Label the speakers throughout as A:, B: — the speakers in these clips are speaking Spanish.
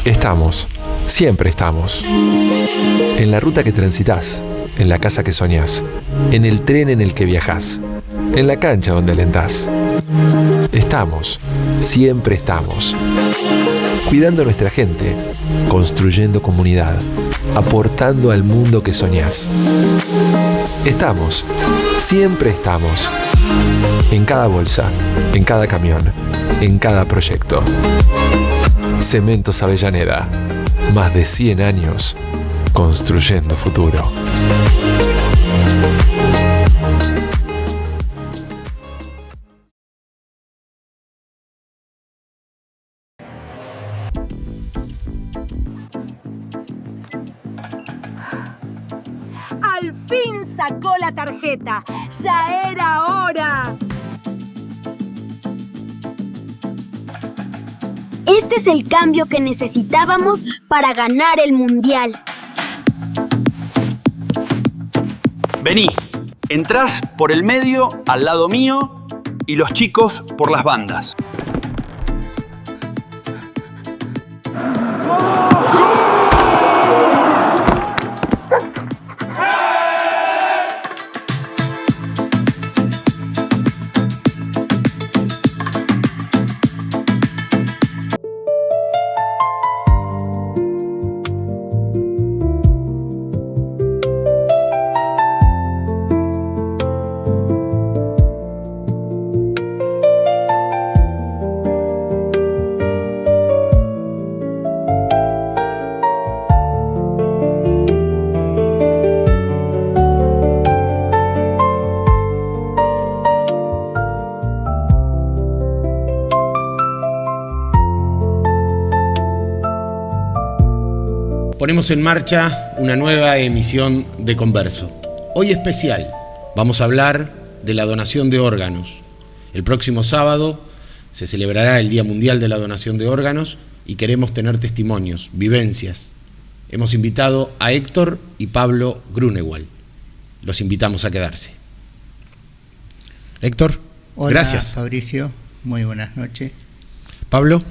A: Estamos, siempre estamos. En la ruta que transitas, en la casa que soñás, en el tren en el que viajás, en la cancha donde alentás. Estamos, siempre estamos. Cuidando a nuestra gente, construyendo comunidad, aportando al mundo que soñás. Estamos, siempre estamos. En cada bolsa, en cada camión, en cada proyecto. Cementos Avellaneda, más de 100 años construyendo futuro.
B: ¡Al fin sacó la tarjeta! ¡Ya era hora!
C: Este es el cambio que necesitábamos para ganar el Mundial.
D: Vení, entrás por el medio, al lado mío, y los chicos por las bandas.
E: Ponemos en marcha una nueva emisión de Converso. Hoy especial, vamos a hablar de la donación de órganos. El próximo sábado se celebrará el Día Mundial de la Donación de Órganos y queremos tener testimonios, vivencias. Hemos invitado a Héctor y Pablo Grunewald. Los invitamos a quedarse. Héctor,
F: hola,
E: gracias.
F: Fabricio, muy buenas noches.
E: Pablo.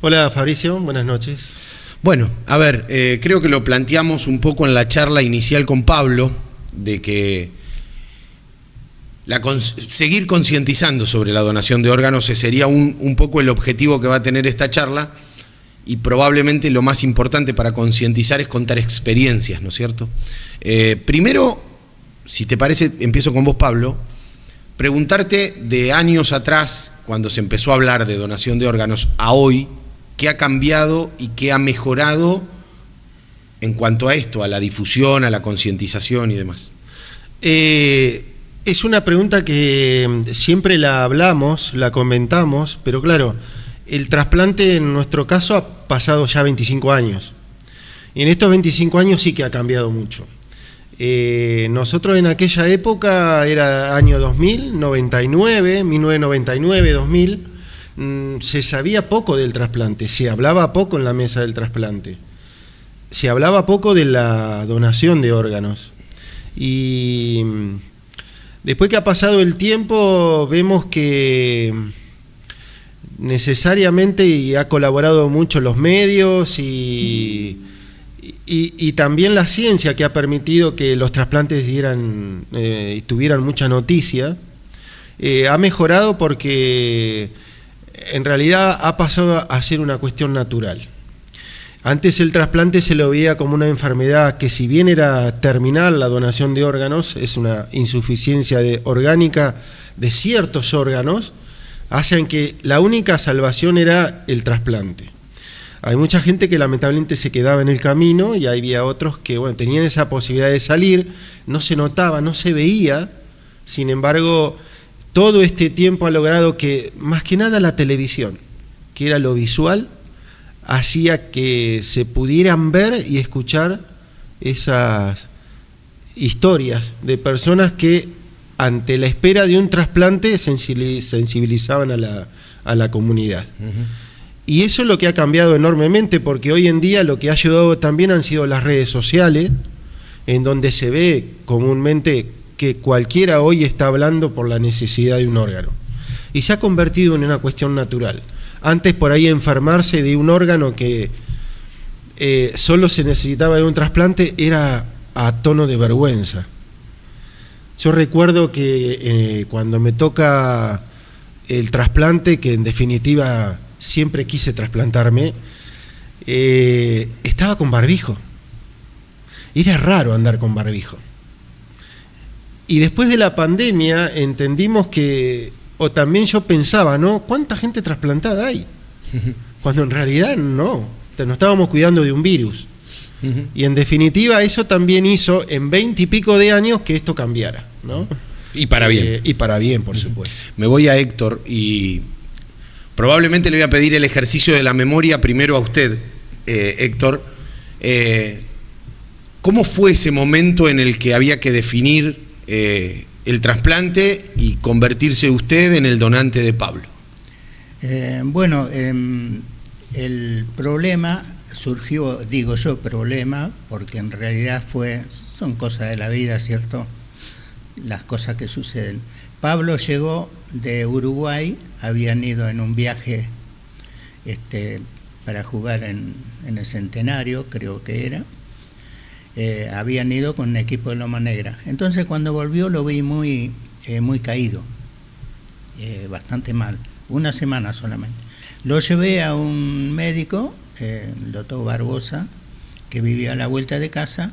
G: Hola Fabricio, buenas noches.
E: Bueno, a ver, creo que lo planteamos un poco en la charla inicial con Pablo, de que seguir concientizando sobre la donación de órganos sería un poco el objetivo que va a tener esta charla, y probablemente lo más importante para concientizar es contar experiencias, ¿no es cierto? Primero, si te parece, empiezo con vos, Pablo, preguntarte de años atrás, cuando se empezó a hablar de donación de órganos, a hoy, ¿qué ha cambiado y qué ha mejorado en cuanto a esto, a la difusión, a la concientización y demás?
G: Es una pregunta que siempre la hablamos, la comentamos, pero claro, el trasplante en nuestro caso ha pasado ya 25 años. Y en estos 25 años sí que ha cambiado mucho. Nosotros en aquella época, era año 2000, 99, 1999, 2000, se sabía poco del trasplante, se hablaba poco en la mesa del trasplante, se hablaba poco de la donación de órganos. Y después que ha pasado el tiempo, vemos que necesariamente y ha colaborado mucho los medios y también la ciencia, que ha permitido que los trasplantes tuvieran mucha noticia. Ha mejorado porque en realidad ha pasado a ser una cuestión natural. Antes el trasplante se lo veía como una enfermedad que, si bien era terminal, la donación de órganos, es una insuficiencia orgánica de ciertos órganos, hacen que la única salvación era el trasplante. Hay mucha gente que lamentablemente se quedaba en el camino, y había otros que tenían esa posibilidad de salir, no se notaba, no se veía. Sin embargo, todo este tiempo ha logrado que, más que nada, la televisión, que era lo visual, hacía que se pudieran ver y escuchar esas historias de personas que, ante la espera de un trasplante, sensibilizaban a la comunidad. Y eso es lo que ha cambiado enormemente, porque hoy en día lo que ha ayudado también han sido las redes sociales, en donde se ve comúnmente que cualquiera hoy está hablando por la necesidad de un órgano. Y se ha convertido en una cuestión natural. Antes, por ahí, enfermarse de un órgano que solo se necesitaba de un trasplante, era a tono de vergüenza. Yo recuerdo que cuando me toca el trasplante, que en definitiva siempre quise trasplantarme, estaba con barbijo. Era raro andar con barbijo. Y después de la pandemia entendimos que, o también yo pensaba, ¿no? ¿Cuánta gente trasplantada hay? Cuando en realidad no, nos estábamos cuidando de un virus. Y en definitiva eso también hizo en 20 y pico de años que esto cambiara, ¿no?
E: Y para bien.
G: Y para bien, por supuesto.
E: Me voy a Héctor y probablemente le voy a pedir el ejercicio de la memoria primero a usted, Héctor. ¿Cómo fue ese momento en el que había que definir el trasplante y convertirse usted en el donante de Pablo?
F: Bueno, el problema surgió, digo yo problema, porque en realidad son cosas de la vida, ¿cierto? Las cosas que suceden. Pablo llegó de Uruguay, habían ido en un viaje para jugar en el Centenario, creo que era. Habían ido con un equipo de Loma Negra. Entonces cuando volvió lo vi muy caído, bastante mal, una semana solamente. Lo llevé a un médico, el doctor Barbosa, que vivía a la vuelta de casa,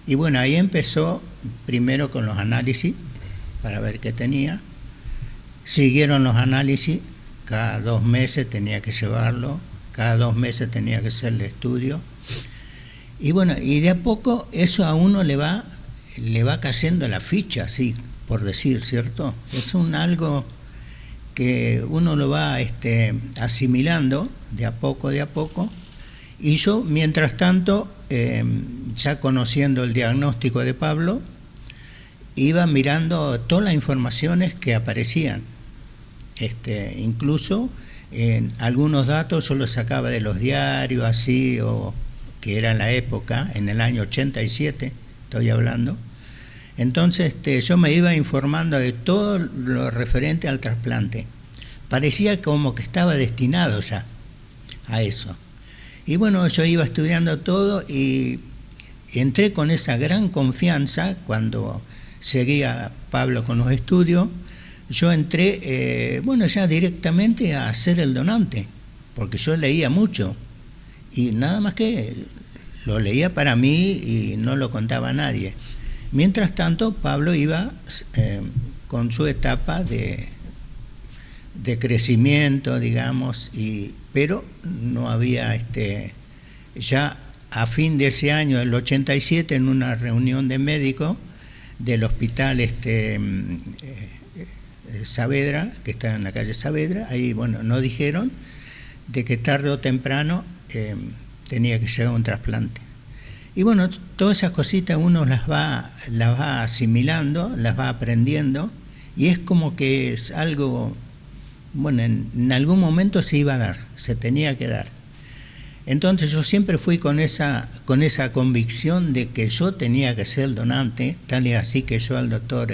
F: y bueno, ahí empezó primero con los análisis para ver qué tenía. Siguieron los análisis, cada 2 meses tenía que llevarlo, cada 2 meses tenía que hacerle estudio. Y bueno, y de a poco eso a uno le va cayendo la ficha, así por decir, ¿cierto? Es algo que uno lo va asimilando de a poco, y yo, mientras tanto, ya conociendo el diagnóstico de Pablo, iba mirando todas las informaciones que aparecían, incluso algunos datos yo los sacaba de los diarios, así, o que era en la época, en el año 87, estoy hablando. Entonces yo me iba informando de todo lo referente al trasplante. Parecía como que estaba destinado ya a eso. Y bueno, yo iba estudiando todo y entré con esa gran confianza cuando seguía Pablo con los estudios. Yo entré, ya directamente a ser el donante, porque yo leía mucho y nada más que lo leía para mí y no lo contaba a nadie. Mientras tanto, Pablo iba con su etapa de crecimiento, digamos, pero no había, ya a fin de ese año, el 87, en una reunión de médicos del hospital Saavedra, que está en la calle Saavedra, ahí, bueno, nos dijeron de que tarde o temprano tenía que llegar un trasplante. Y bueno, todas esas cositas uno las va asimilando, las va aprendiendo, y es como que es algo, bueno, en algún momento se iba a dar, se tenía que dar. Entonces yo siempre fui con esa convicción de que yo tenía que ser el donante, tal y así que yo al doctor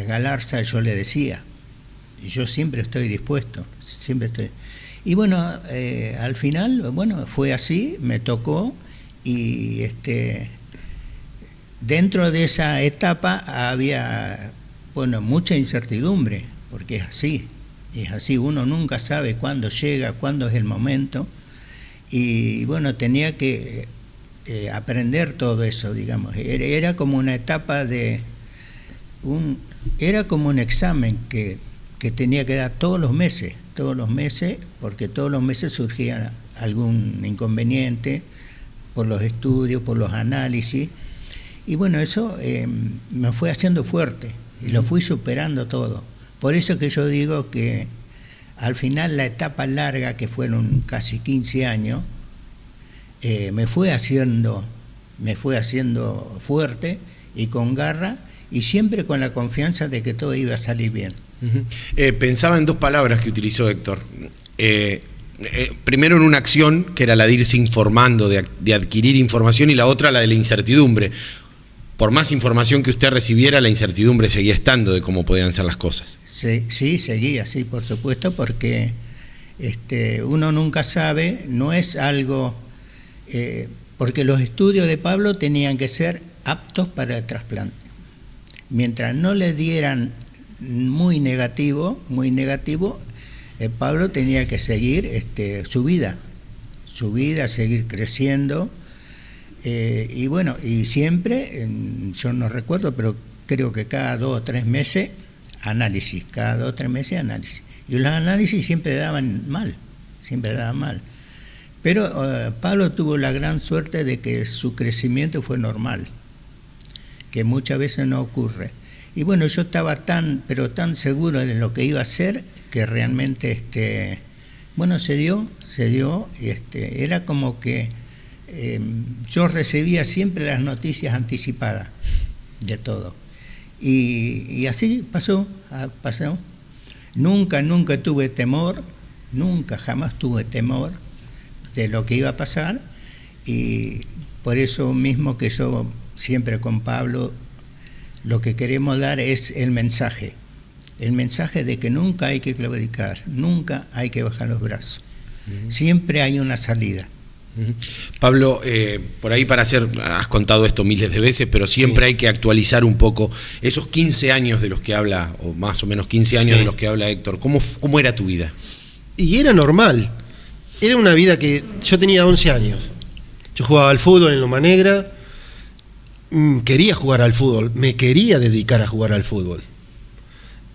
F: Galarza yo le decía, yo siempre estoy dispuesto, siempre estoy. Y bueno, al final, bueno, fue así, me tocó, y dentro de esa etapa había, bueno, mucha incertidumbre, porque es así, uno nunca sabe cuándo llega, cuándo es el momento, y bueno, tenía que aprender todo eso, digamos. Era como una etapa era como un examen que tenía que dar todos los meses, porque todos los meses surgía algún inconveniente por los estudios, por los análisis, y bueno, eso me fue haciendo fuerte y lo fui superando todo. Por eso que yo digo que al final la etapa larga, que fueron casi 15 años, me fue haciendo fuerte y con garra, y siempre con la confianza de que todo iba a salir bien.
E: Pensaba en 2 palabras que utilizó Héctor. Primero en una acción, que era la de irse informando, de adquirir información, y la otra la de la incertidumbre. Por más información que usted recibiera, la incertidumbre seguía estando de cómo podían ser las cosas.
F: Sí, seguía, sí, por supuesto, porque Uno nunca sabe, no es algo, porque los estudios de Pablo tenían que ser aptos para el trasplante. Mientras no le dieran muy negativo, Pablo tenía que seguir su vida, seguir creciendo. Y bueno, y siempre, yo no recuerdo, pero creo que cada 2 o 3 meses, análisis. Y los análisis siempre daban mal. Pero Pablo tuvo la gran suerte de que su crecimiento fue normal, que muchas veces no ocurre. Y bueno, yo estaba tan seguro de lo que iba a hacer, que realmente, bueno, se dio, era como que yo recibía siempre las noticias anticipadas de todo. Y así pasó. Nunca tuve temor, jamás tuve temor de lo que iba a pasar, y por eso mismo que yo siempre con Pablo lo que queremos dar es el mensaje de que nunca hay que claudicar, nunca hay que bajar los brazos, siempre hay una salida.
E: Pablo, por ahí has contado esto miles de veces, pero siempre hay que actualizar un poco esos 15 años de los que habla, o más o menos 15 años de los que habla Héctor. ¿Cómo era tu vida?
G: Y era normal, era una vida que yo tenía 11 años, yo jugaba al fútbol en Loma Negra, quería jugar al fútbol, me quería dedicar a jugar al fútbol.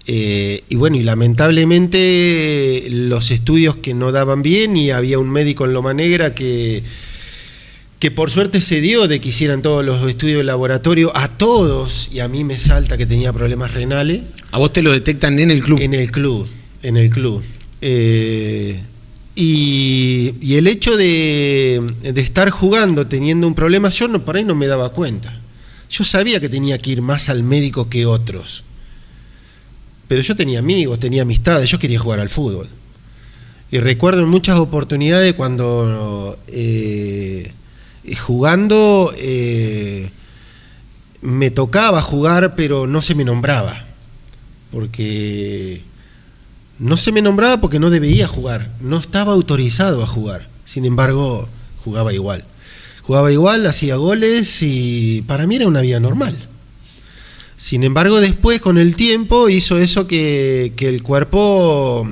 G: Y bueno, y lamentablemente los estudios que no daban bien, y había un médico en Loma Negra que por suerte se dio de que hicieran todos los estudios de laboratorio a todos, y a mí me salta que tenía problemas renales.
E: ¿A vos te lo detectan en el club?
G: En el club. Y el hecho de estar jugando teniendo un problema, yo por ahí no me daba cuenta. Yo sabía que tenía que ir más al médico que otros. Pero yo tenía amigos, tenía amistades, yo quería jugar al fútbol. Y recuerdo en muchas oportunidades cuando jugando me tocaba jugar, pero no se me nombraba. Porque no debía jugar, no estaba autorizado a jugar. Sin embargo, jugaba igual, hacía goles y para mí era una vida normal. Sin embargo, después, con el tiempo, hizo eso que el cuerpo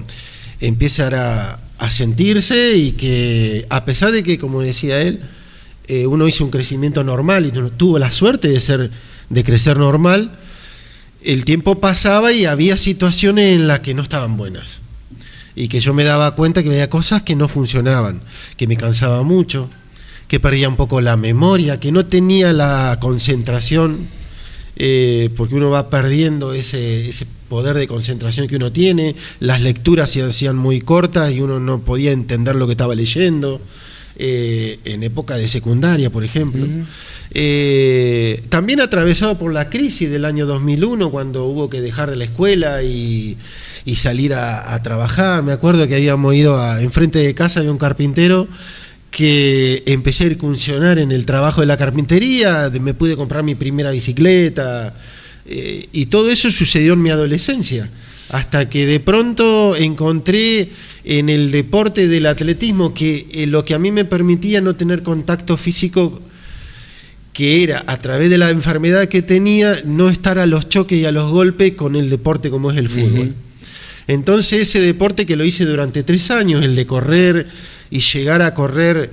G: empieza a sentirse, y que a pesar de que, como decía él, uno hizo un crecimiento normal y tuvo la suerte de crecer normal, el tiempo pasaba y había situaciones en las que no estaban buenas. Y que yo me daba cuenta que había cosas que no funcionaban, que me cansaba mucho, que perdía un poco la memoria, que no tenía la concentración. Porque uno va perdiendo ese poder de concentración que uno tiene, las lecturas se hacían muy cortas y uno no podía entender lo que estaba leyendo, en época de secundaria, por ejemplo. También atravesado por la crisis del año 2001, cuando hubo que dejar de la escuela y salir a trabajar. Me acuerdo que habíamos ido enfrente de casa, había un carpintero, que empecé a incursionar en el trabajo de la carpintería, me pude comprar mi primera bicicleta, y todo eso sucedió en mi adolescencia, hasta que de pronto encontré en el deporte del atletismo que lo que a mí me permitía no tener contacto físico, que era a través de la enfermedad que tenía, no estar a los choques y a los golpes con el deporte como es el fútbol. Entonces ese deporte, que lo hice durante 3 años, el de correr y llegar a correr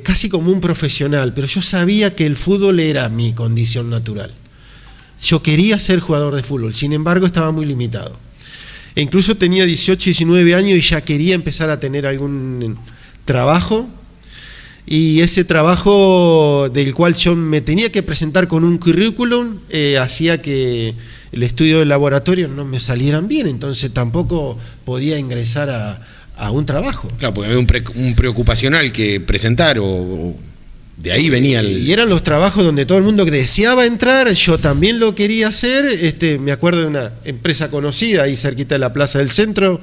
G: casi como un profesional, pero yo sabía que el fútbol era mi condición natural. Yo quería ser jugador de fútbol, sin embargo estaba muy limitado. E incluso tenía 18, 19 años y ya quería empezar a tener algún trabajo, y ese trabajo del cual yo me tenía que presentar con un currículum hacía que el estudio de laboratorio no me salieran bien, entonces tampoco podía ingresar a un trabajo.
E: Claro, porque había un preocupacional que presentar, o de ahí venía el...
G: Y eran los trabajos donde todo el mundo deseaba entrar, yo también lo quería hacer. Me acuerdo de una empresa conocida ahí cerquita de la Plaza del Centro,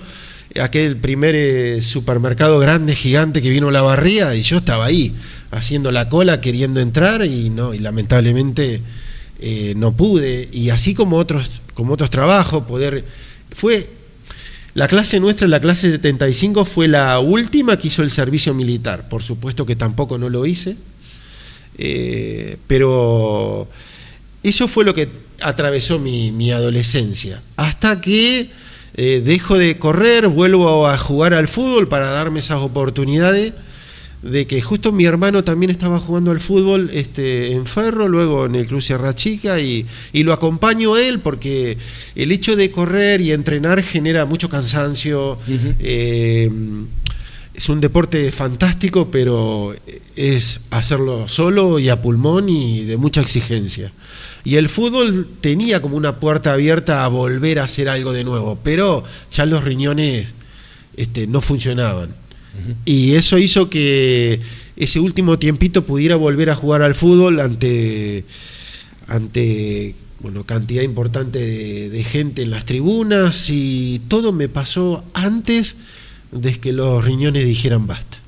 G: aquel primer supermercado grande, gigante, que vino Olavarría, y yo estaba ahí haciendo la cola queriendo entrar, y lamentablemente no pude. Y así como otros trabajos, La clase nuestra, la clase 75, fue la última que hizo el servicio militar. Por supuesto que tampoco no lo hice, pero eso fue lo que atravesó mi adolescencia. Hasta que dejo de correr, vuelvo a jugar al fútbol para darme esas oportunidades de que justo mi hermano también estaba jugando al fútbol en Ferro, luego en el Club Sierra Chica, y lo acompaño a él porque el hecho de correr y entrenar genera mucho cansancio. Es un deporte fantástico, pero es hacerlo solo y a pulmón y de mucha exigencia. Y el fútbol tenía como una puerta abierta a volver a hacer algo de nuevo, pero ya los riñones no funcionaban. Y eso hizo que ese último tiempito pudiera volver a jugar al fútbol ante cantidad importante de gente en las tribunas, y todo me pasó antes de que los riñones dijeran basta.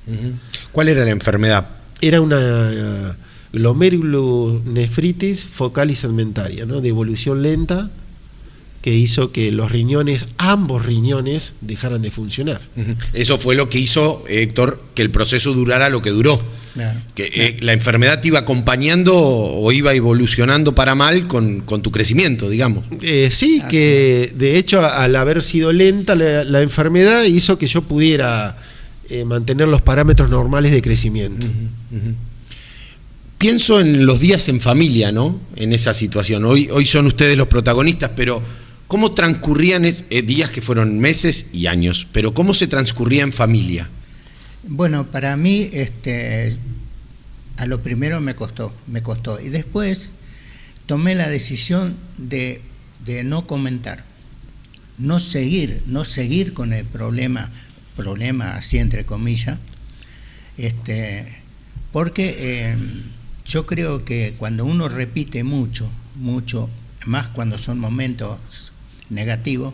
E: ¿Cuál era la enfermedad?
G: Era una glomerulonefritis focal y segmentaria, ¿no? De evolución lenta, que hizo que los riñones, ambos riñones, dejaran de funcionar.
E: Eso fue lo que hizo, Héctor, que el proceso durara lo que duró.
F: Claro.
E: Que la enfermedad te iba acompañando o iba evolucionando para mal con tu crecimiento, digamos.
G: Sí, que de hecho al haber sido lenta la enfermedad hizo que yo pudiera mantener los parámetros normales de crecimiento.
E: Pienso en los días en familia, ¿no? En esa situación. Hoy son ustedes los protagonistas, pero ¿cómo transcurrían días que fueron meses y años? Pero ¿cómo se transcurría en familia?
F: Bueno, para mí, a lo primero me costó. Y después tomé la decisión de no comentar, no seguir con el problema así entre comillas, porque yo creo que cuando uno repite mucho, más cuando son momentos negativos,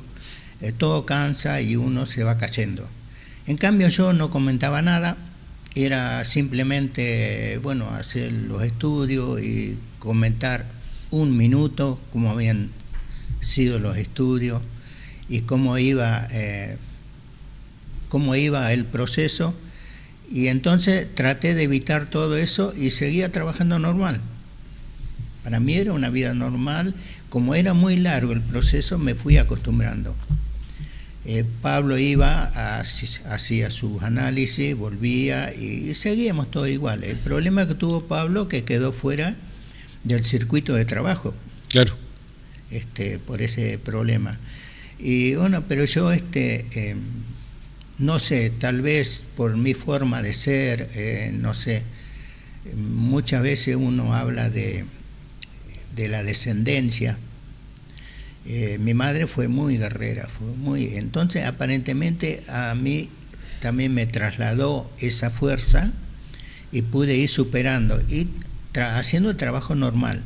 F: todo cansa y uno se va cayendo. En cambio yo no comentaba nada, era simplemente, hacer los estudios y comentar un minuto cómo habían sido los estudios y cómo iba el proceso. Y entonces traté de evitar todo eso y seguía trabajando normal. Para mí era una vida normal. Como era muy largo el proceso, me fui acostumbrando. Pablo iba, hacía sus análisis, volvía y seguíamos todo igual. El problema que tuvo Pablo, que quedó fuera del circuito de trabajo.
E: Claro.
F: Por ese problema. Y pero yo no sé, tal vez por mi forma de ser, no sé, muchas veces uno habla de la descendencia. Mi madre fue muy guerrera, entonces aparentemente a mí también me trasladó esa fuerza y pude ir superando y haciendo el trabajo normal.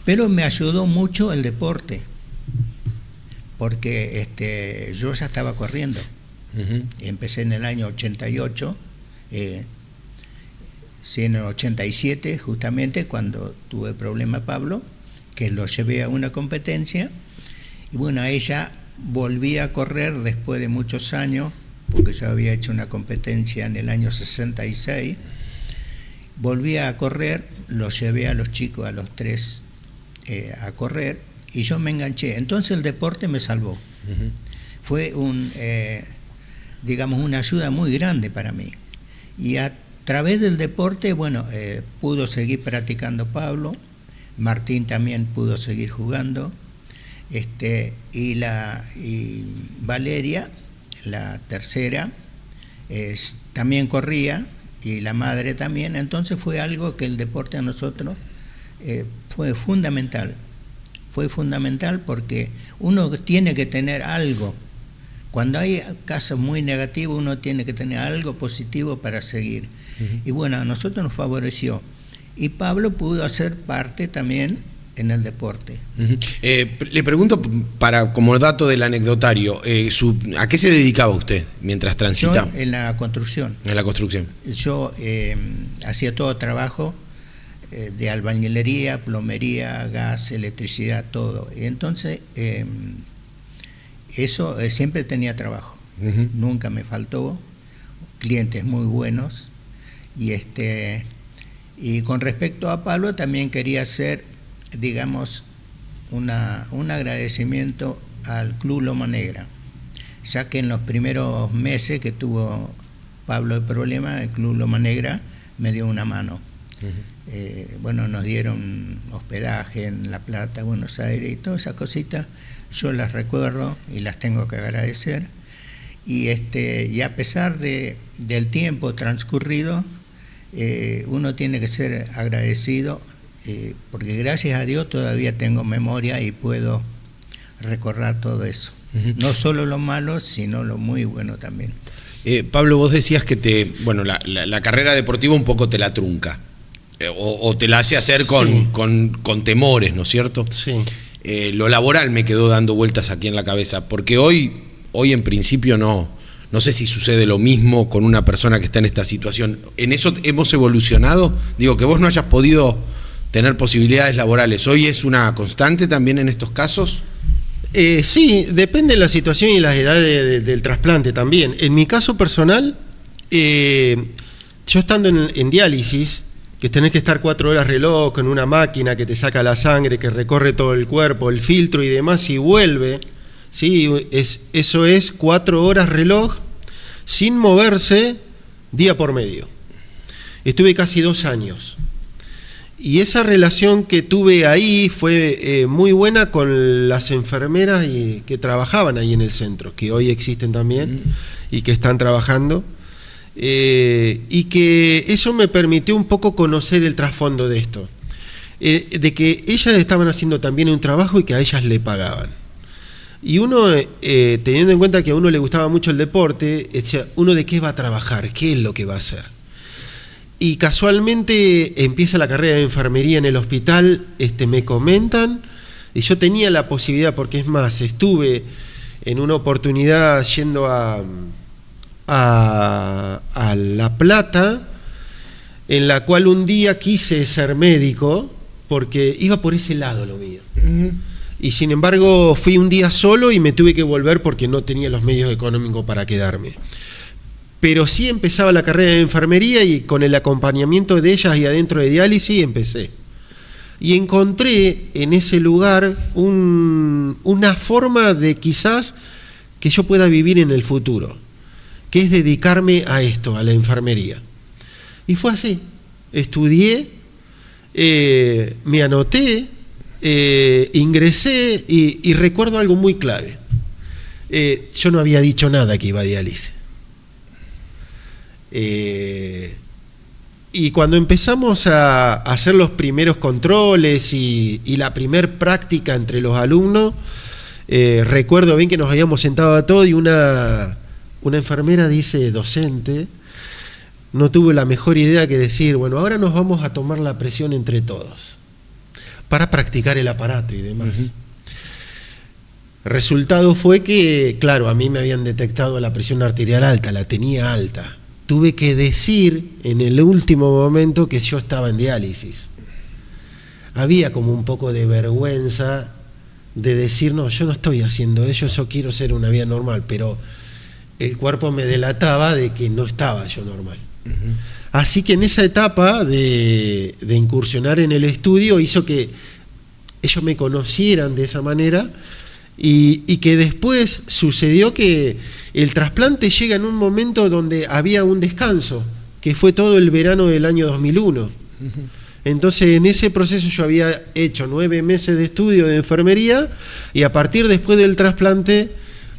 F: Pero me ayudó mucho el deporte, porque yo ya estaba corriendo. Empecé en el año 88, en el 87 justamente cuando tuve problema Pablo, que lo llevé a una competencia y a ella volví a correr después de muchos años, porque yo había hecho una competencia en el año 66, volví a correr, lo llevé a los chicos, a los tres, a correr y yo me enganché. Entonces el deporte me salvó. Fue digamos, una ayuda muy grande para mí. Y a través del deporte, pudo seguir practicando Pablo, Martín también pudo seguir jugando, y Valeria, la tercera, también corría, y la madre también. Entonces fue algo que el deporte a nosotros fue fundamental porque uno tiene que tener algo. Cuando hay casos muy negativos, uno tiene que tener algo positivo para seguir. Y a nosotros nos favoreció. Y Pablo pudo hacer parte también en el deporte.
E: Le pregunto, como dato del anecdotario, ¿a qué se dedicaba usted mientras transitaba?
F: Yo en la construcción.
E: En la construcción.
F: Yo hacía todo trabajo de albañilería, plomería, gas, electricidad, todo. Y entonces eso siempre tenía trabajo, nunca me faltó, clientes muy buenos, y con respecto a Pablo también quería hacer, digamos, un agradecimiento al Club Loma Negra, ya que en los primeros meses que tuvo Pablo el problema, el Club Loma Negra me dio una mano. Bueno, nos dieron hospedaje en La Plata, Buenos Aires y todas esas cositas, yo las recuerdo y las tengo que agradecer. Y a pesar del tiempo transcurrido, uno tiene que ser agradecido, porque gracias a Dios todavía tengo memoria y puedo recordar todo eso. No solo lo malo, sino lo muy bueno también.
E: Pablo, vos decías que la carrera deportiva un poco te la trunca, o te la hace hacer con temores, ¿no es cierto?
G: Sí.
E: Lo laboral me quedó dando vueltas aquí en la cabeza, porque hoy en principio no sé si sucede lo mismo con una persona que está en esta situación. ¿En eso hemos evolucionado? Digo, que vos no hayas podido tener posibilidades laborales, ¿hoy es una constante también en estos casos?
G: Sí, depende de la situación y las edades del trasplante también. En mi caso personal, yo estando en diálisis, que tenés que estar 4 horas reloj en una máquina que te saca la sangre, que recorre todo el cuerpo, el filtro y demás, y vuelve, ¿sí? Eso es 4 horas reloj sin moverse día por medio. Estuve casi 2 años. Y esa relación que tuve ahí fue muy buena con las enfermeras que trabajaban ahí en el centro, que hoy existen también y que están trabajando. Y que eso me permitió un poco conocer el trasfondo de esto. De que ellas estaban haciendo también un trabajo y que a ellas le pagaban. Y uno, teniendo en cuenta que a uno le gustaba mucho el deporte, decía, ¿uno de qué va a trabajar? ¿Qué es lo que va a hacer? Y casualmente empieza la carrera de enfermería en el hospital, me comentan, y yo tenía la posibilidad, porque es más, estuve en una oportunidad yendo a La Plata, en la cual un día quise ser médico, porque iba por ese lado lo mío. Y sin embargo fui un día solo y me tuve que volver porque no tenía los medios económicos para quedarme. Pero sí empezaba la carrera de enfermería y con el acompañamiento de ellas y adentro de diálisis empecé. Y encontré en ese lugar una forma de quizás que yo pueda vivir en el futuro, que es dedicarme a esto, a la enfermería. Y fue así. Estudié, me anoté, ingresé y recuerdo algo muy clave. Yo no había dicho nada que iba a diálisis. Y cuando empezamos a hacer los primeros controles y la primer práctica entre los alumnos, recuerdo bien que nos habíamos sentado a todos y una enfermera dice, docente, no tuvo la mejor idea que decir, bueno, ahora nos vamos a tomar la presión entre todos para practicar el aparato y demás. Resultado fue que, claro, a mí me habían detectado la presión arterial alta, la tenía alta. Tuve que decir en el último momento que yo estaba en diálisis. Había como un poco de vergüenza de decir, no, yo no estoy haciendo eso, yo quiero ser una vida normal, pero el cuerpo me delataba de que no estaba yo normal. Así que en esa etapa de incursionar en el estudio hizo que ellos me conocieran de esa manera y que después sucedió que el trasplante llega en un momento donde había un descanso, que fue todo el verano del año 2001. Entonces en ese proceso yo había hecho 9 meses de estudio de enfermería y a partir después del trasplante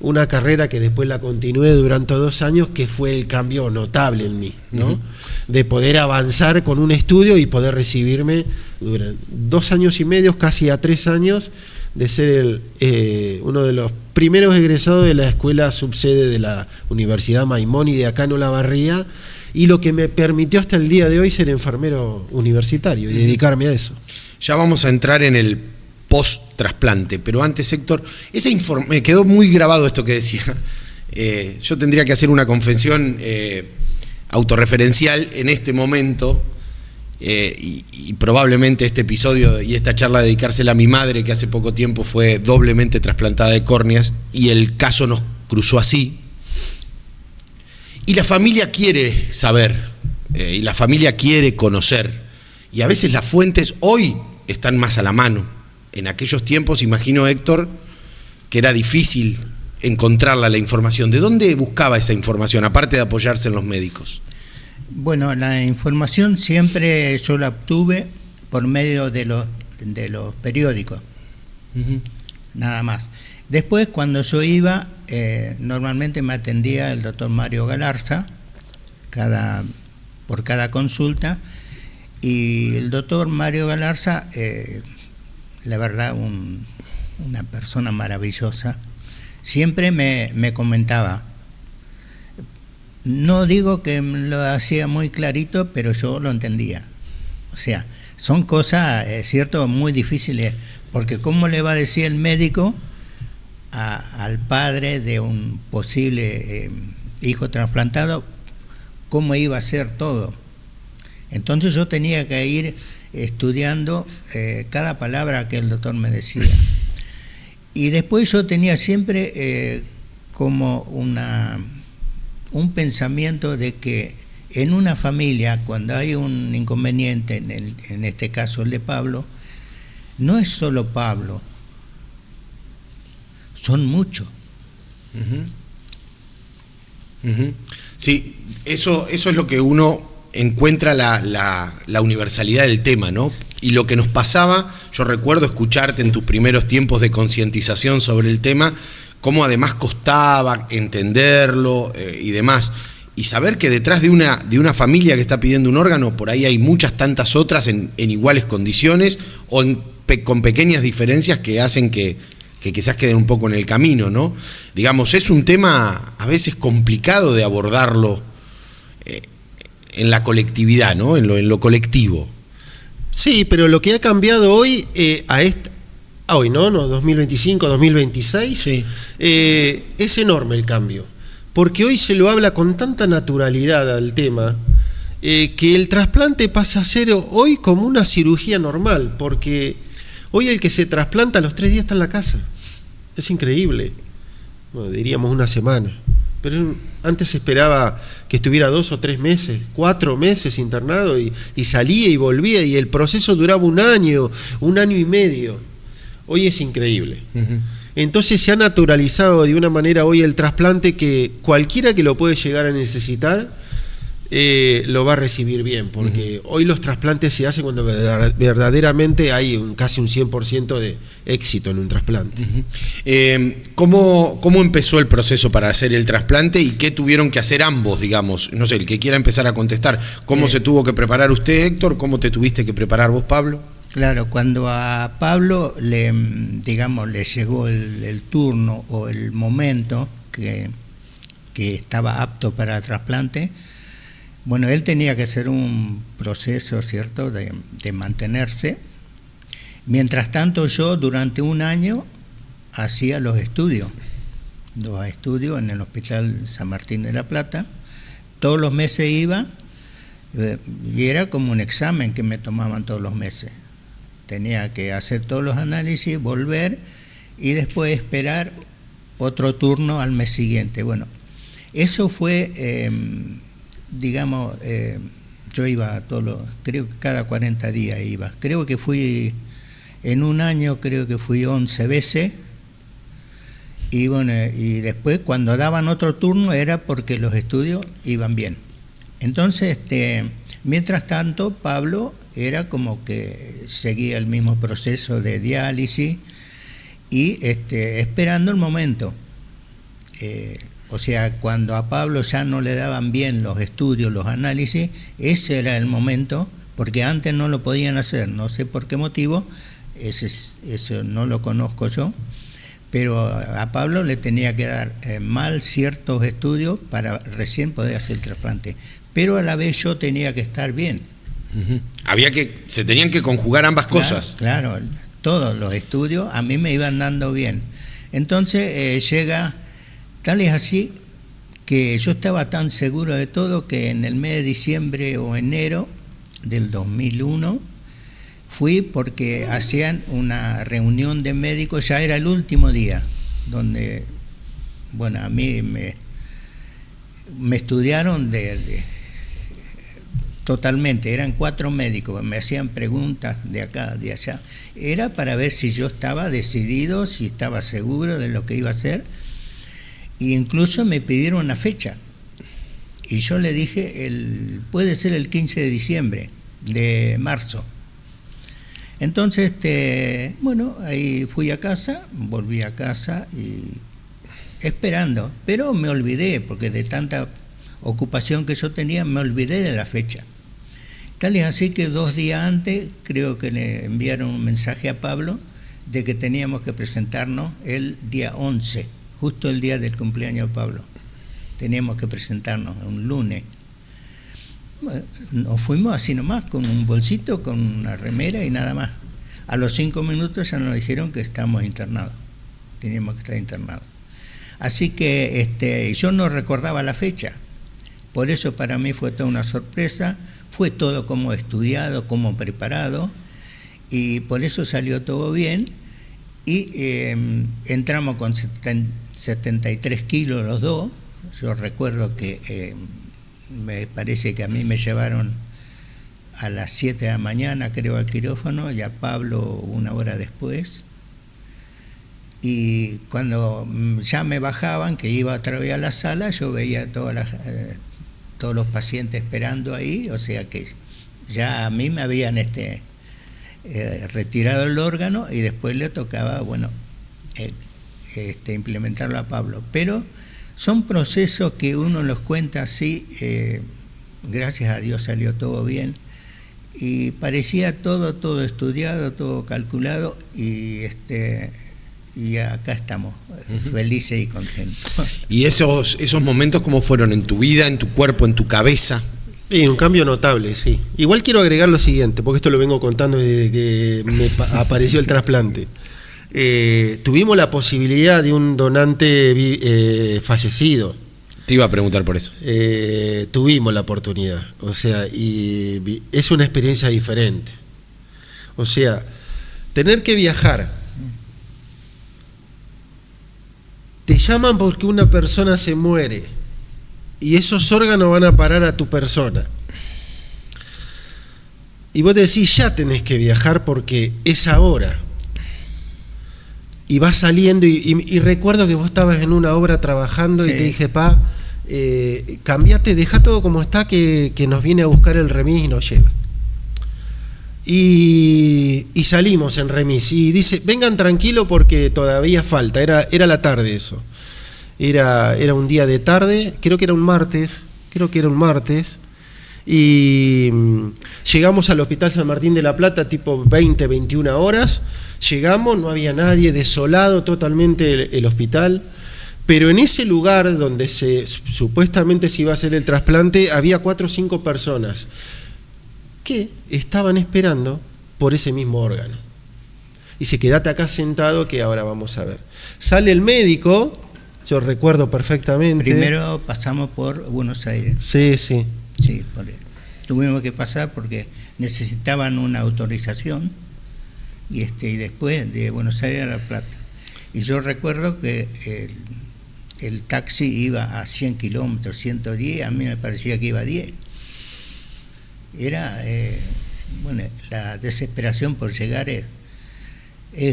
G: una carrera que después la continué durante 2 años, que fue el cambio notable en mí, ¿no? De poder avanzar con un estudio y poder recibirme durante 2 años y medio, casi a 3 años, de ser uno de los primeros egresados de la escuela subsede de la Universidad Maimónides acá en Olavarría, y lo que me permitió hasta el día de hoy ser enfermero universitario y dedicarme a eso.
E: Ya vamos a entrar en el post-trasplante, pero antes, Héctor, me quedó muy grabado esto que decía. Yo tendría que hacer una confesión autorreferencial en este momento, y probablemente este episodio y esta charla dedicársela a mi madre, que hace poco tiempo fue doblemente trasplantada de córneas, y el caso nos cruzó así. Y la familia quiere saber, y la familia quiere conocer, y a veces las fuentes hoy están más a la mano. En aquellos tiempos, imagino, Héctor, que era difícil encontrarla la información. ¿De dónde buscaba esa información, aparte de apoyarse en los médicos?
F: Bueno, la información siempre yo la obtuve por medio de los periódicos, nada más. Después, cuando yo iba, normalmente me atendía el doctor Mario Galarza por cada consulta, y el doctor Mario Galarza, la verdad, una persona maravillosa, siempre me comentaba. No digo que lo hacía muy clarito, pero yo lo entendía. O sea, son cosas, es cierto, muy difíciles, porque ¿cómo le va a decir el médico al padre de un posible hijo trasplantado cómo iba a ser todo? Entonces yo tenía que ir estudiando cada palabra que el doctor me decía. Y después yo tenía siempre como un pensamiento de que en una familia, cuando hay un inconveniente, en este caso el de Pablo, no es solo Pablo, son muchos.
E: Sí, eso es lo que uno encuentra la universalidad del tema, ¿no? Y lo que nos pasaba, yo recuerdo escucharte en tus primeros tiempos de concientización sobre el tema, cómo además costaba entenderlo y demás. Y saber que detrás de una familia que está pidiendo un órgano, por ahí hay muchas tantas otras en iguales condiciones o con pequeñas diferencias que hacen que quizás queden un poco en el camino, ¿no? Digamos, es un tema a veces complicado de abordarlo en la colectividad, ¿no? En lo colectivo.
G: Sí, pero lo que ha cambiado hoy, hoy, ¿no? 2025, 2026, sí. Es enorme el cambio. Porque hoy se lo habla con tanta naturalidad al tema, que el trasplante pasa a ser hoy como una cirugía normal, porque hoy el que se trasplanta a los 3 días está en la casa. Es increíble. Bueno, diríamos una semana. Pero antes se esperaba que estuviera 2 o 3 meses, 4 meses internado y salía y volvía, y el proceso duraba 1 año, 1 año y medio. Hoy es increíble. Entonces se ha naturalizado de una manera hoy el trasplante que cualquiera que lo puede llegar a necesitar lo va a recibir bien, porque hoy los trasplantes se hacen cuando verdaderamente hay casi un 100% de éxito en un trasplante.
E: ¿Cómo empezó el proceso para hacer el trasplante y qué tuvieron que hacer ambos, digamos? No sé, el que quiera empezar a contestar. ¿Cómo se tuvo que preparar usted, Héctor? ¿Cómo te tuviste que preparar vos, Pablo?
F: Claro, cuando a Pablo le llegó el turno o el momento que estaba apto para el trasplante, bueno, él tenía que hacer un proceso, ¿cierto?, de mantenerse. Mientras tanto, yo durante 1 año hacía los estudios en el Hospital San Martín de la Plata. Todos los meses iba y era como un examen que me tomaban todos los meses. Tenía que hacer todos los análisis, volver y después esperar otro turno al mes siguiente. Bueno, eso fue, yo iba creo que cada 40 días iba. Creo que fui, en 1 año creo que fui 11 veces. Y bueno, y después cuando daban otro turno era porque los estudios iban bien. Entonces, mientras tanto, Pablo era como que seguía el mismo proceso de diálisis y esperando el momento. O sea, cuando a Pablo ya no le daban bien los estudios, los análisis, ese era el momento, porque antes no lo podían hacer, no sé por qué motivo, eso no lo conozco yo, pero a Pablo le tenía que dar mal ciertos estudios para recién poder hacer el trasplante, pero a la vez yo tenía que estar bien.
E: Se tenían que conjugar ambas cosas.
F: Claro, todos los estudios a mí me iban dando bien. Entonces tal es así que yo estaba tan seguro de todo que en el mes de diciembre o enero del 2001. Fui porque hacían una reunión de médicos, ya era el último día, donde, bueno, a mí me estudiaron totalmente, eran 4 médicos, me hacían preguntas de acá, de allá. Era para ver si yo estaba decidido, si estaba seguro de lo que iba a hacer, e incluso me pidieron una fecha. Y yo le dije, puede ser el 15 de diciembre, de marzo. Entonces, bueno, ahí fui a casa, volví a casa y esperando, pero me olvidé, porque de tanta ocupación que yo tenía, me olvidé de la fecha. Tal es así que 2 días antes, creo que le enviaron un mensaje a Pablo de que teníamos que presentarnos el día 11, justo el día del cumpleaños de Pablo. Teníamos que presentarnos un lunes. Bueno, nos fuimos así nomás, con un bolsito, con una remera y nada más. A los 5 minutos ya nos dijeron que estábamos internados, teníamos que estar internados. Así que yo no recordaba la fecha, por eso para mí fue toda una sorpresa, fue todo como estudiado, como preparado, y por eso salió todo bien, y entramos con 73 kilos los dos. Yo recuerdo que me parece que a mí me llevaron a las 7 de la mañana, creo, al quirófano, y a Pablo 1 hora después. Y cuando ya me bajaban, que iba otra vez a la sala, yo veía todos los pacientes esperando ahí, o sea que ya a mí me habían retirado el órgano y después le tocaba, bueno, implementarlo a Pablo. Pero son procesos que uno los cuenta así, gracias a Dios salió todo bien, y parecía todo estudiado, todo calculado, y acá estamos, felices y contentos. ¿Y
E: esos momentos cómo fueron en tu vida, en tu cuerpo, en tu cabeza?
G: Sí, un cambio notable, sí. Igual quiero agregar lo siguiente, porque esto lo vengo contando desde que me apareció el trasplante. Tuvimos la posibilidad de un donante fallecido.
E: Te iba a preguntar por eso.
G: Tuvimos la oportunidad, o sea, y es una experiencia diferente. O sea, tener que viajar. Te llaman porque una persona se muere y esos órganos van a parar a tu persona. Y vos decís, ya tenés que viajar porque es ahora. Y vas saliendo y recuerdo que vos estabas en una obra trabajando, sí. Y te dije, cambiate, deja todo como está, que nos viene a buscar el remis y nos lleva. Y salimos en remis y dice, vengan tranquilo porque todavía falta. Era la tarde eso. Era un día de tarde, creo que era un martes. Y llegamos al Hospital San Martín de la Plata tipo 20, 21 horas. Llegamos, no había nadie, desolado totalmente el hospital. Pero en ese lugar donde supuestamente se iba a hacer el trasplante, había 4 o 5 personas que estaban esperando por ese mismo órgano. Y dice, quédate acá sentado que ahora vamos a ver. Sale el médico, yo recuerdo perfectamente.
F: Primero pasamos por Buenos Aires.
G: Sí.
F: Sí, tuvimos que pasar porque necesitaban una autorización y después de Buenos Aires a La Plata. Y yo recuerdo que el taxi iba a 100 kilómetros, 110, a mí me parecía que iba a 10. Era, la desesperación por llegar es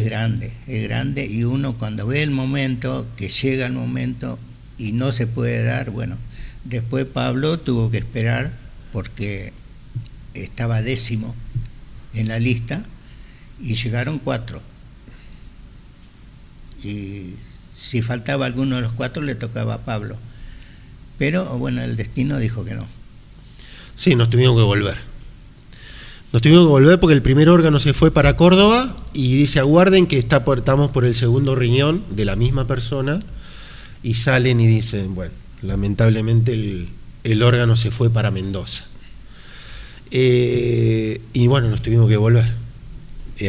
F: grande, y uno cuando ve el momento, que llega el momento y no se puede dar, bueno, después Pablo tuvo que esperar porque estaba 10º en la lista y llegaron 4. Y si faltaba alguno de los 4 le tocaba a Pablo. Pero bueno, el destino dijo que no.
G: Sí, nos tuvimos que volver. Porque el primer órgano se fue para Córdoba y dice, aguarden que estamos por el segundo riñón de la misma persona, y salen y dicen, bueno, lamentablemente el órgano se fue para Mendoza. Y bueno, nos tuvimos que volver.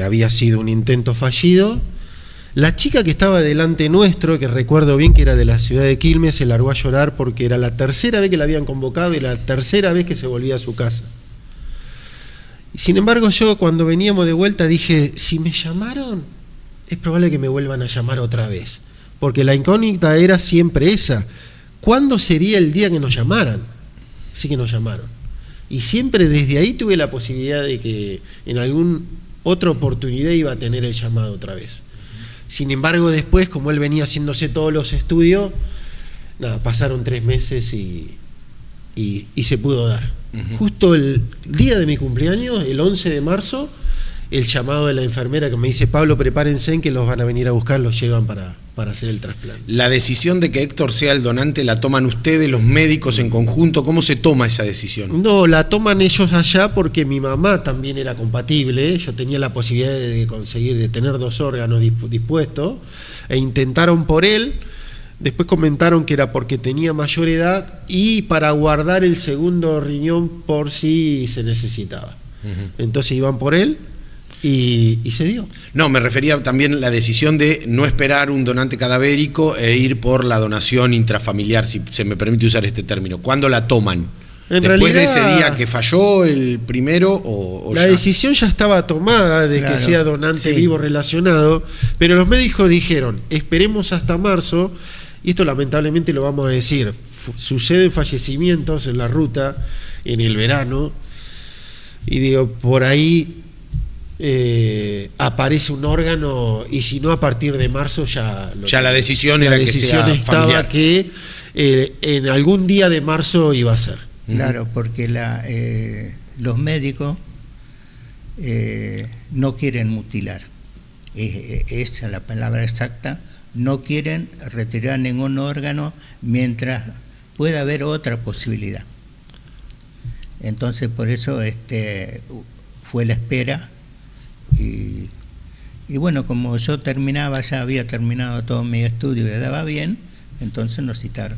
G: Había sido un intento fallido. La chica que estaba delante nuestro, que recuerdo bien que era de la ciudad de Quilmes, se largó a llorar porque era la tercera vez que la habían convocado y la tercera vez que se volvía a su casa. Sin embargo, yo cuando veníamos de vuelta dije, si me llamaron, es probable que me vuelvan a llamar otra vez. Porque la incógnita era siempre esa. ¿Cuándo sería el día que nos llamaran? Sí que nos llamaron. Y siempre desde ahí tuve la posibilidad de que en alguna otra oportunidad iba a tener el llamado otra vez. Sin embargo, después, como él venía haciéndose todos los estudios, nada, pasaron 3 meses y se pudo dar. Justo el día de mi cumpleaños, el 11 de marzo, el llamado de la enfermera que me dice, Pablo, prepárense que los van a venir a buscar, los llevan para hacer el trasplante.
E: La decisión de que Héctor sea el donante, ¿la toman ustedes, los médicos en conjunto? ¿Cómo se toma esa decisión?
G: No, la toman ellos allá porque mi mamá también era compatible. Yo tenía la posibilidad de conseguir, de tener 2 órganos dispuestos, e intentaron por él. Después comentaron que era porque tenía mayor edad y para guardar el segundo riñón por si se necesitaba. Entonces iban por él y se dio.
E: No, me refería también a la decisión de no esperar un donante cadavérico e ir por la donación intrafamiliar, si se me permite usar este término. ¿Cuándo la toman? ¿Después de ese día que falló el primero o
G: la
E: ya?
G: decisión ya estaba tomada de que sea donante vivo relacionado, pero los médicos dijeron, esperemos hasta marzo. Y esto lamentablemente lo vamos a decir, suceden fallecimientos en la ruta en el verano, y digo, por ahí aparece un órgano, y si no, a partir de marzo ya
E: la decisión era que sea
G: estaba
E: familiar.
G: Que en algún día de marzo iba a ser.
F: Claro, porque los médicos no quieren mutilar, esa es la palabra exacta. No quieren retirar ningún órgano mientras pueda haber otra posibilidad. Entonces, por eso fue la espera. Y bueno, como yo ya había terminado todo mi estudio y le daba bien, entonces nos citaron.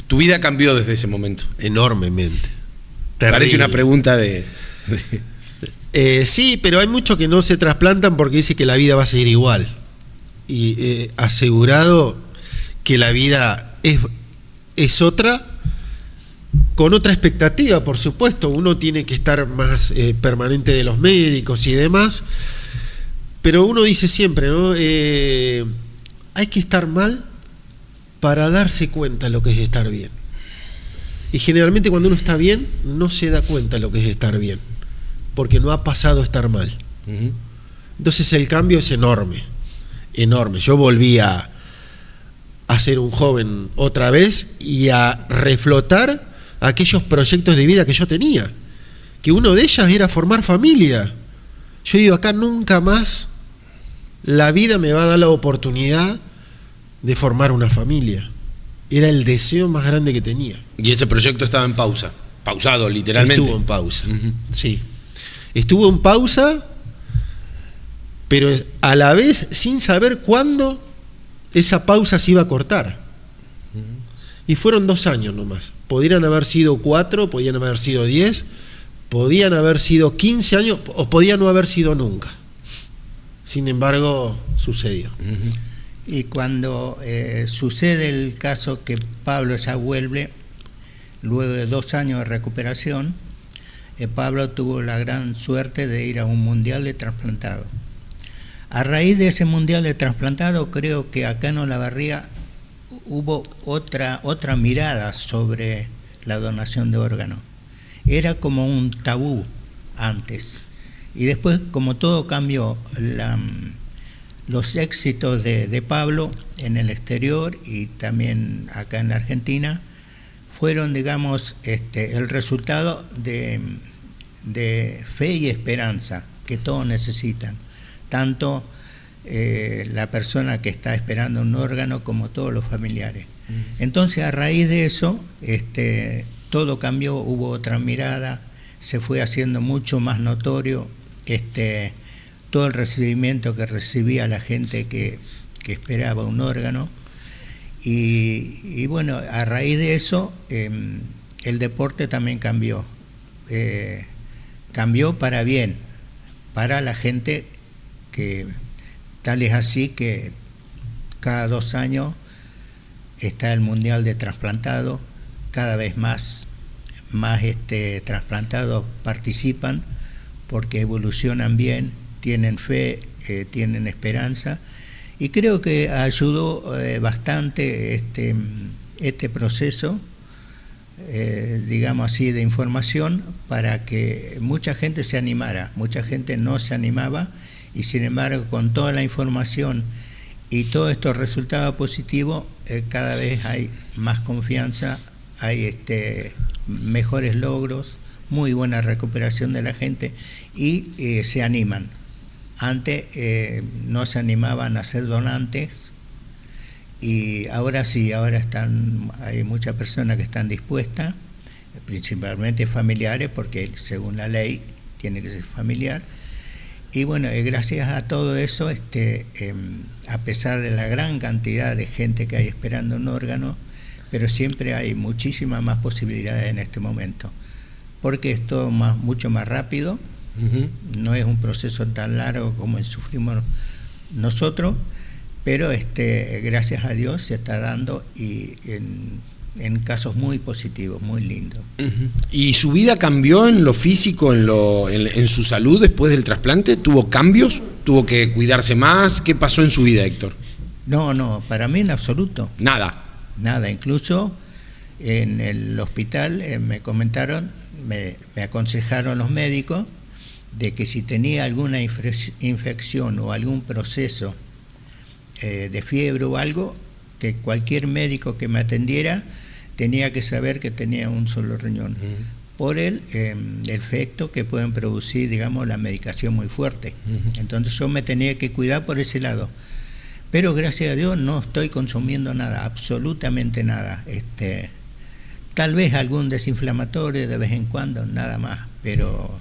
E: ¿Tu vida cambió desde ese momento?
G: Enormemente.
E: Parece una pregunta de...
G: Sí, pero hay muchos que no se trasplantan porque dicen que la vida va a seguir igual. Y asegurado que la vida es otra, con otra expectativa, por supuesto. Uno tiene que estar más permanente de los médicos y demás, pero uno dice siempre, ¿no? Hay que estar mal para darse cuenta de lo que es estar bien. Y generalmente cuando uno está bien, no se da cuenta de lo que es estar bien, porque no ha pasado a estar mal. Entonces el cambio es enorme. Yo volví a ser un joven otra vez y a reflotar aquellos proyectos de vida que yo tenía, que uno de ellos era formar familia. Yo digo, acá nunca más la vida me va a dar la oportunidad de formar una familia. Era el deseo más grande que tenía.
E: Y ese proyecto estaba en pausa, pausado literalmente.
G: Estuvo en pausa, sí. Estuvo en pausa, pero a la vez sin saber cuándo esa pausa se iba a cortar. Y fueron 2 años nomás. Podrían haber sido 4, podían haber sido 10, podían haber sido 15 años o podía no haber sido nunca. Sin embargo, sucedió.
F: Y cuando sucede el caso que Pablo ya vuelve, luego de 2 años de recuperación, Pablo tuvo la gran suerte de ir a un mundial de trasplantado. A raíz de ese mundial de trasplantado, creo que acá en Olavarría hubo otra mirada sobre la donación de órganos. Era como un tabú antes. Y después, como todo cambió, los éxitos de Pablo en el exterior y también acá en Argentina fueron, digamos, el resultado de fe y esperanza que todos necesitan. Tanto la persona que está esperando un órgano como todos los familiares. Entonces, a raíz de eso, todo cambió, hubo otra mirada, se fue haciendo mucho más notorio todo el recibimiento que recibía la gente que esperaba un órgano. Y bueno, a raíz de eso, el deporte también cambió. Cambió para bien, para la gente que tal es así que cada 2 años está el Mundial de Trasplantado, cada vez más trasplantados participan, porque evolucionan bien, tienen fe, tienen esperanza, y creo que ayudó bastante este proceso, digamos así, de información, para que mucha gente se animara. Mucha gente no se animaba, y sin embargo, con toda la información y todos estos resultados positivos, cada vez hay más confianza, hay mejores logros, muy buena recuperación de la gente, y se animan. Antes no se animaban a ser donantes, y ahora sí, ahora hay muchas personas que están dispuestas, principalmente familiares, porque según la ley tiene que ser familiar. Y bueno, gracias a todo eso, a pesar de la gran cantidad de gente que hay esperando un órgano, pero siempre hay muchísimas más posibilidades en este momento, porque es todo mucho más rápido. No es un proceso tan largo como el sufrimos nosotros, pero gracias a Dios se está dando, y en casos muy positivos, muy lindos.
E: ¿Y su vida cambió en lo físico, en su salud después del trasplante? ¿Tuvo cambios? ¿Tuvo que cuidarse más? ¿Qué pasó en su vida, Héctor?
F: No, para mí en absoluto.
E: Nada,
F: incluso en el hospital me comentaron, me aconsejaron los médicos de que si tenía alguna infección o algún proceso de fiebre o algo, que cualquier médico que me atendiera tenía que saber que tenía un solo riñón, por el efecto que pueden producir, digamos, la medicación muy fuerte. Entonces yo me tenía que cuidar por ese lado. Pero gracias a Dios no estoy consumiendo nada, absolutamente nada. Tal vez algún desinflamatorio de vez en cuando, nada más, pero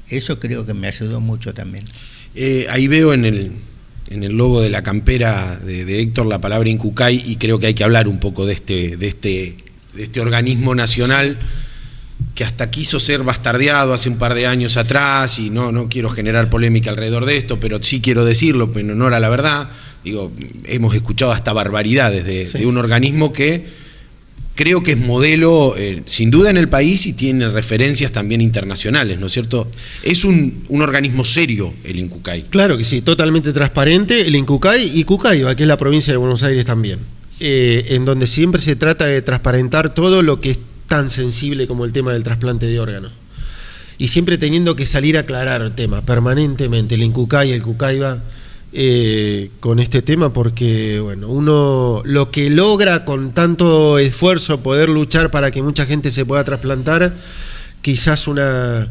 F: eso creo que me ayudó mucho también.
E: Ahí veo en el logo de la campera de Héctor la palabra Incucay, y creo que hay que hablar un poco de este organismo nacional que hasta quiso ser bastardeado hace un par de años atrás, y no quiero generar polémica alrededor de esto, pero sí quiero decirlo en honor a la verdad. Digo, hemos escuchado hasta barbaridades de un organismo que creo que es modelo, sin duda, en el país, y tiene referencias también internacionales, ¿no es cierto? Es un organismo serio el Incucay.
G: Claro que sí, totalmente transparente el Incucay, y Cucaiba, que es la provincia de Buenos Aires también, en donde siempre se trata de transparentar todo lo que es tan sensible como el tema del trasplante de órganos. Y siempre teniendo que salir a aclarar el tema permanentemente, el Incucay y el Cucaiba, con este tema, porque bueno, uno lo que logra con tanto esfuerzo poder luchar para que mucha gente se pueda trasplantar, quizás una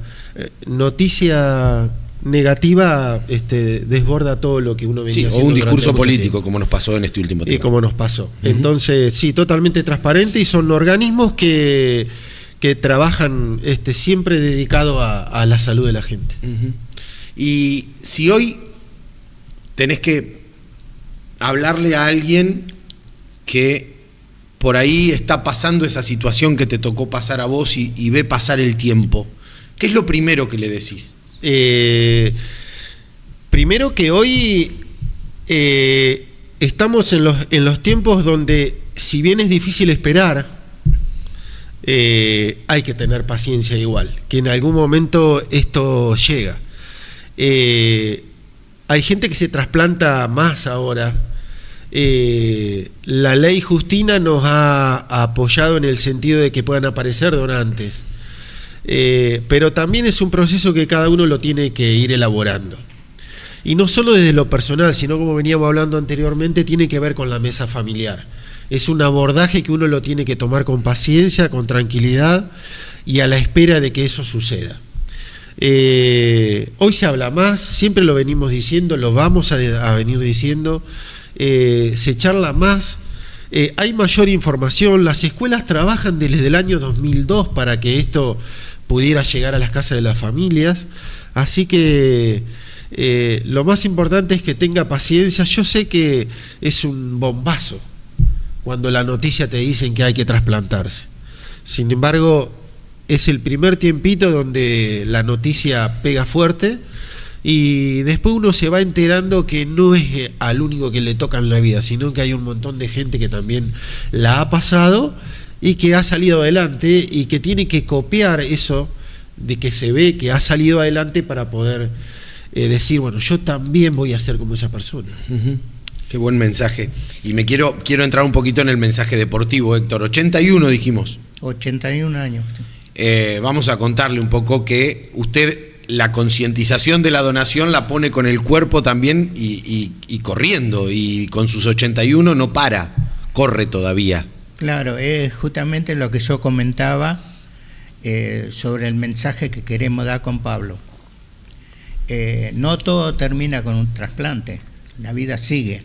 G: noticia negativa desborda todo lo que uno venía haciendo.
E: O un discurso político, como nos pasó en este último tiempo.
G: Y como nos pasó. Entonces, sí, totalmente transparente, y son organismos que trabajan siempre dedicados a la salud de la gente.
E: Y si hoy tenés que hablarle a alguien que por ahí está pasando esa situación que te tocó pasar a vos y ve pasar el tiempo, ¿qué es lo primero que le decís?
G: Primero que hoy estamos en los tiempos donde, si bien es difícil esperar, hay que tener paciencia igual, que en algún momento esto llega. Hay gente que se trasplanta más ahora. La ley Justina nos ha apoyado en el sentido de que puedan aparecer donantes, pero también es un proceso que cada uno lo tiene que ir elaborando, y no solo desde lo personal, sino, como veníamos hablando anteriormente, tiene que ver con la mesa familiar. Es un abordaje que uno lo tiene que tomar con paciencia, con tranquilidad, y a la espera de que eso suceda. Hoy se habla más, siempre lo venimos diciendo, lo vamos a venir diciendo, se charla más, hay mayor información, las escuelas trabajan desde el año 2002 para que esto pudiera llegar a las casas de las familias, así que lo más importante es que tenga paciencia. Yo sé que es un bombazo cuando la noticia te dicen que hay que trasplantarse, sin embargo es el primer tiempito donde la noticia pega fuerte, y después uno se va enterando que no es al único que le toca en la vida, sino que hay un montón de gente que también la ha pasado y que ha salido adelante, y que tiene que copiar eso de que se ve que ha salido adelante para poder decir, bueno, yo también voy a ser como esa persona.
E: Qué buen mensaje. Y quiero entrar un poquito en el mensaje deportivo, Héctor. 81 dijimos.
F: 81 años.
E: Vamos a contarle un poco que usted la concientización de la donación la pone con el cuerpo también y corriendo, y con sus 81 no para, corre todavía.
F: Claro, es justamente lo que yo comentaba sobre el mensaje que queremos dar con Pablo. No todo termina con un trasplante, la vida sigue.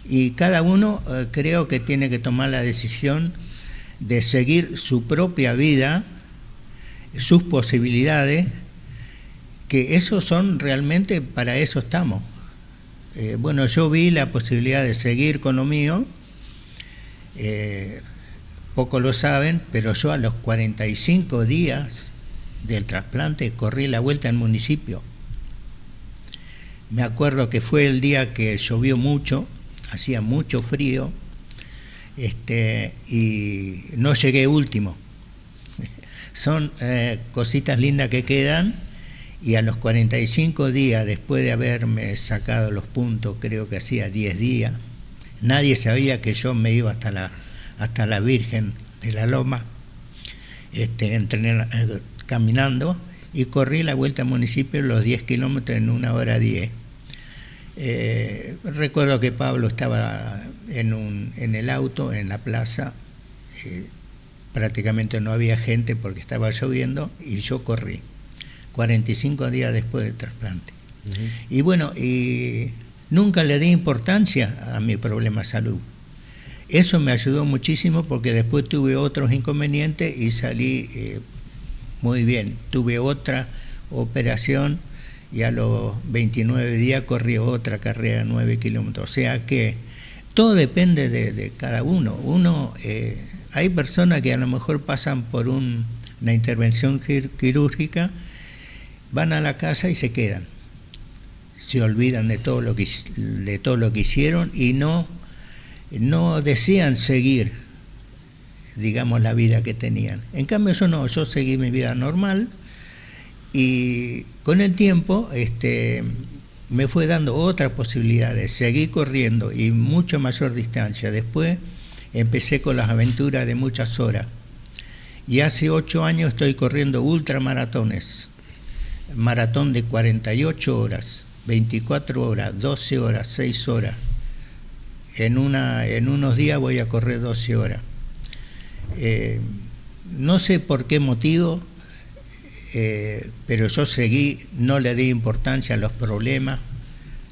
F: Y cada uno creo que tiene que tomar la decisión de seguir su propia vida, sus posibilidades, que esos son realmente, para eso estamos. Bueno, yo vi la posibilidad de seguir con lo mío, pocos lo saben, pero yo a los 45 días del trasplante corrí la vuelta al municipio. Me acuerdo que fue el día que llovió mucho, hacía mucho frío, y no llegué último. Son cositas lindas que quedan, y a los 45 días, después de haberme sacado los puntos, creo que hacía 10 días, nadie sabía que yo me iba hasta la Virgen de la Loma, entrené caminando, y corrí la vuelta al municipio los 10 kilómetros en 1 hora 10. Recuerdo que Pablo estaba en el auto, en la plaza, prácticamente no había gente porque estaba lloviendo, y yo corrí 45 días después del trasplante. Y bueno, y nunca le di importancia a mi problema de salud. Eso me ayudó muchísimo, porque después tuve otros inconvenientes y salí muy bien. Tuve otra operación y a los 29 días corrí otra carrera de 9 kilómetros. O sea que todo depende de cada uno. Hay personas que a lo mejor pasan por una intervención quirúrgica, van a la casa y se quedan. Se olvidan de todo lo que hicieron y no desean seguir, digamos, la vida que tenían. En cambio yo no, yo seguí mi vida normal, y con el tiempo me fue dando otras posibilidades. Seguí corriendo y mucho mayor distancia. Después empecé con las aventuras de muchas horas. Y hace 8 años estoy corriendo ultramaratones. Maratón de 48 horas, 24 horas, 12 horas, 6 horas. En unos días voy a correr 12 horas. No sé por qué motivo, pero yo seguí, no le di importancia a los problemas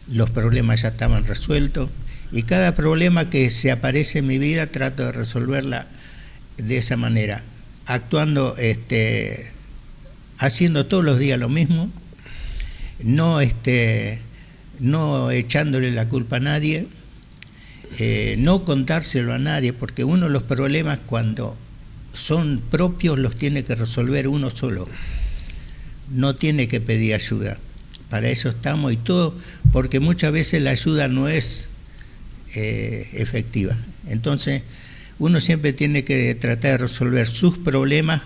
F: ya estaban resueltos, y cada problema que se aparece en mi vida trato de resolverla de esa manera, actuando, haciendo todos los días lo mismo, no echándole la culpa a nadie, no contárselo a nadie, porque uno los problemas cuando son propios los tiene que resolver uno solo, no tiene que pedir ayuda. Para eso estamos, y todo, porque muchas veces la ayuda no es efectiva. Entonces uno siempre tiene que tratar de resolver sus problemas,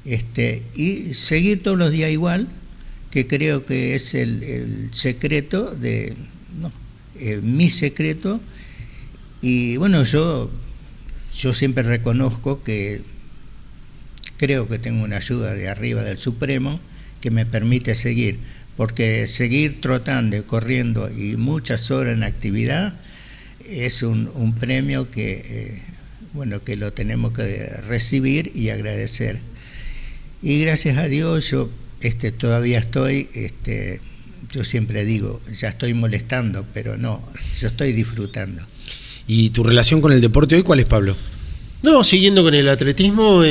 F: y seguir todos los días igual, que creo que es el secreto mi secreto. Y bueno, yo siempre reconozco que creo que tengo una ayuda de arriba del Supremo que me permite seguir, porque seguir trotando y corriendo y muchas horas en actividad es un premio que lo tenemos que recibir y agradecer. Y gracias a Dios yo todavía estoy, yo siempre digo, ya estoy molestando, pero no, yo estoy disfrutando.
E: ¿Y tu relación con el deporte hoy cuál es, Pablo?
G: No, siguiendo con el atletismo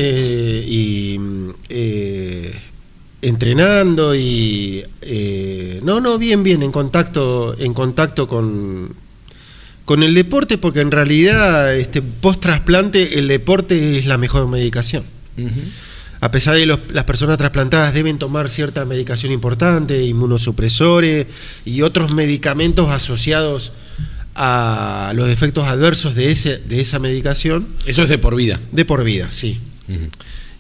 G: entrenando y bien, en contacto con el deporte, porque en realidad post trasplante el deporte es la mejor medicación. A pesar de las personas trasplantadas deben tomar cierta medicación importante, inmunosupresores y otros medicamentos asociados a los efectos adversos de esa medicación.
E: Eso es de por vida.
G: De por vida, sí.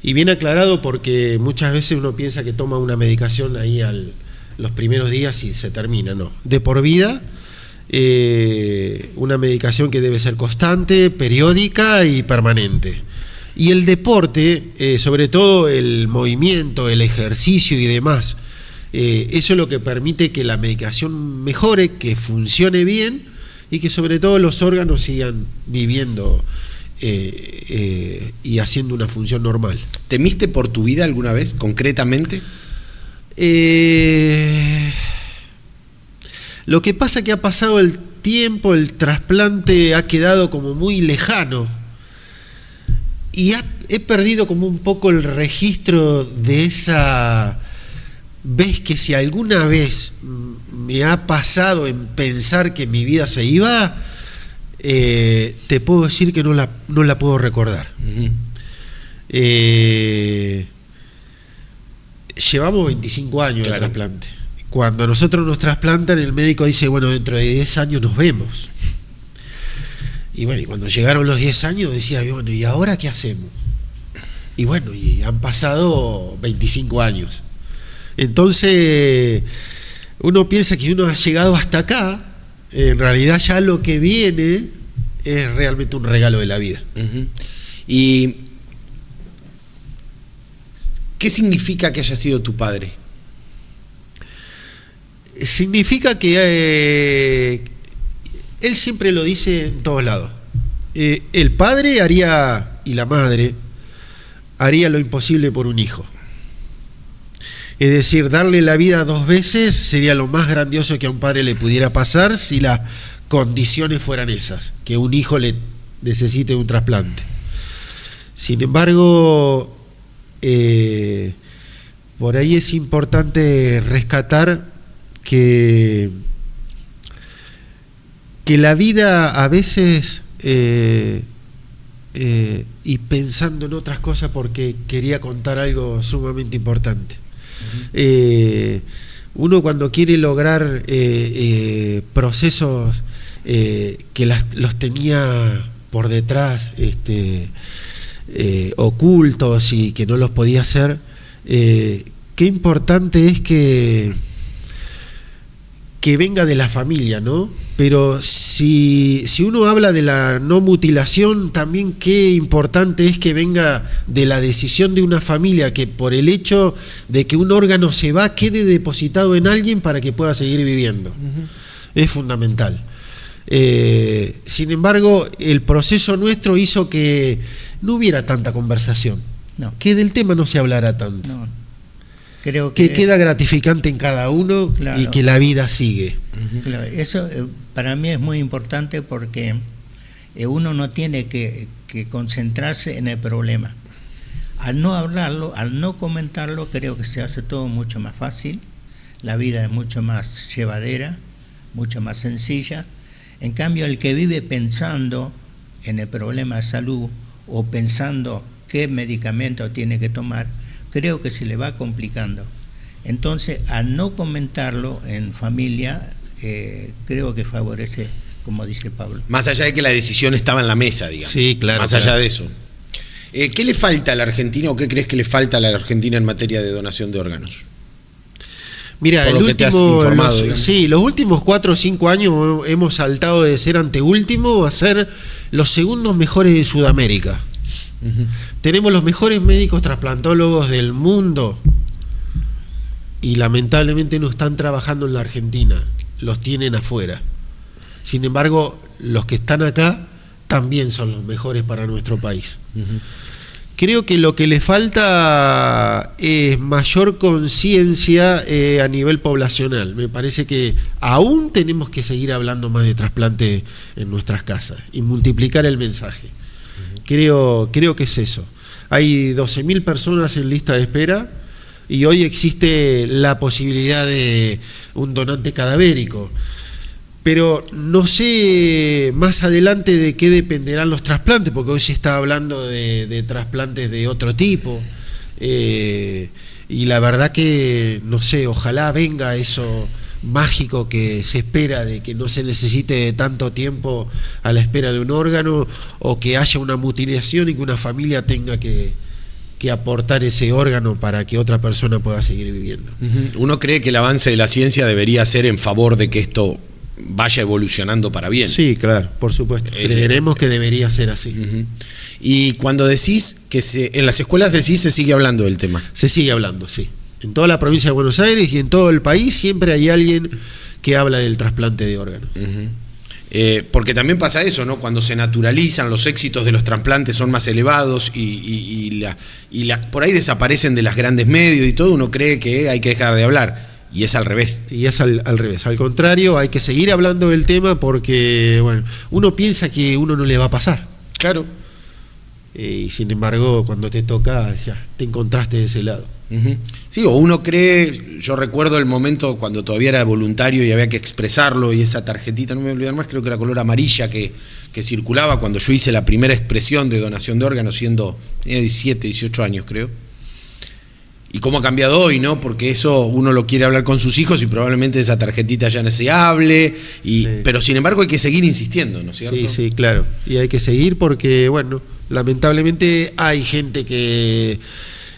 G: Y bien aclarado, porque muchas veces uno piensa que toma una medicación ahí los primeros días y se termina. No, de por vida, una medicación que debe ser constante, periódica y permanente. Y el deporte, sobre todo el movimiento, el ejercicio y demás, eso es lo que permite que la medicación mejore, que funcione bien y que sobre todo los órganos sigan viviendo y haciendo una función normal.
E: ¿Temiste por tu vida alguna vez, concretamente?
G: Lo que pasa es que ha pasado el tiempo, el trasplante ha quedado como muy lejano y he perdido como un poco el registro de esa vez que si alguna vez me ha pasado en pensar que mi vida se iba, te puedo decir que no la puedo recordar. Llevamos 25 años de trasplante. Cuando a nosotros nos trasplantan, el médico dice, bueno, dentro de 10 años nos vemos. Y bueno, y cuando llegaron los 10 años decía, bueno, ¿y ahora qué hacemos? Y bueno, y han pasado 25 años. Entonces, uno piensa que uno ha llegado hasta acá, en realidad ya lo que viene es realmente un regalo de la vida.
E: ¿Y qué significa que haya sido tu padre?
G: Significa que él siempre lo dice en todos lados. El padre haría, y la madre, haría lo imposible por un hijo. Es decir, darle la vida 2 veces sería lo más grandioso que a un padre le pudiera pasar si las condiciones fueran esas, que un hijo le necesite un trasplante. Sin embargo, por ahí es importante rescatar que la vida a veces, y pensando en otras cosas porque quería contar algo sumamente importante, uno cuando quiere lograr procesos que los tenía por detrás ocultos y que no los podía hacer, qué importante es que venga de la familia, ¿no? Pero si uno habla de la no mutilación, también qué importante es que venga de la decisión de una familia, que por el hecho de que un órgano se va, quede depositado en alguien para que pueda seguir viviendo. Es fundamental. Sin embargo, el proceso nuestro hizo que no hubiera tanta conversación, que del tema no se hablara tanto. Creo que queda gratificante en cada uno, claro, y que la vida sigue.
F: Claro, eso para mí es muy importante porque uno no tiene que concentrarse en el problema. Al no hablarlo, al no comentarlo, creo que se hace todo mucho más fácil, la vida es mucho más llevadera, mucho más sencilla. En cambio, el que vive pensando en el problema de salud o pensando qué medicamento tiene que tomar, creo que se le va complicando. Entonces, al no comentarlo en familia, creo que favorece, como dice Pablo.
E: Más allá de que la decisión estaba en la mesa, digamos.
G: Sí, claro.
E: Más allá de eso. ¿Qué le falta a la Argentina o qué crees que le falta a la Argentina en materia de donación de órganos?
G: Mira, los últimos 4 o 5 años hemos saltado de ser anteúltimo a ser los segundos mejores de Sudamérica. Tenemos los mejores médicos trasplantólogos del mundo y lamentablemente no están trabajando en la Argentina, los tienen afuera. Sin embargo, los que están acá también son los mejores para nuestro país. Creo que lo que le falta es mayor conciencia a nivel poblacional. Me parece que aún tenemos que seguir hablando más de trasplante en nuestras casas y multiplicar el mensaje. Creo que es eso. Hay 12.000 personas en lista de espera y hoy existe la posibilidad de un donante cadavérico. Pero no sé más adelante de qué dependerán los trasplantes, porque hoy se está hablando de trasplantes de otro tipo. Y la verdad que, no sé, ojalá venga eso mágico que se espera, de que no se necesite tanto tiempo a la espera de un órgano, o que haya una mutilación y que una familia tenga que que aportar ese órgano para que otra persona pueda seguir viviendo.
E: Uno cree que el avance de la ciencia debería ser en favor de que esto vaya evolucionando para bien.
G: Sí, claro, por supuesto. Creeremos que debería ser así.
E: Y cuando decís que en las escuelas decís se sigue hablando del tema.
G: Se sigue hablando, sí. En toda la provincia de Buenos Aires y en todo el país siempre hay alguien que habla del trasplante de órganos.
E: Porque también pasa eso, ¿no? Cuando se naturalizan, los éxitos de los trasplantes son más elevados y por ahí desaparecen de las grandes medios y todo, uno cree que hay que dejar de hablar. Y es al revés.
G: Y es al revés. Al contrario, hay que seguir hablando del tema porque, bueno, uno piensa que uno no le va a pasar.
E: Claro.
G: Y sin embargo, cuando te toca, ya te encontraste de ese lado.
E: Sí, o uno cree, yo recuerdo el momento cuando todavía era voluntario y había que expresarlo, y esa tarjetita, no me voy a olvidar más, creo que era color amarilla que circulaba cuando yo hice la primera expresión de donación de órganos, tenía 17, 18 años creo. Y cómo ha cambiado hoy, ¿no? Porque eso uno lo quiere hablar con sus hijos y probablemente esa tarjetita ya no se hable, pero sin embargo hay que seguir insistiendo, ¿no es cierto?
G: Sí, sí, claro. Y hay que seguir porque, bueno, lamentablemente hay gente que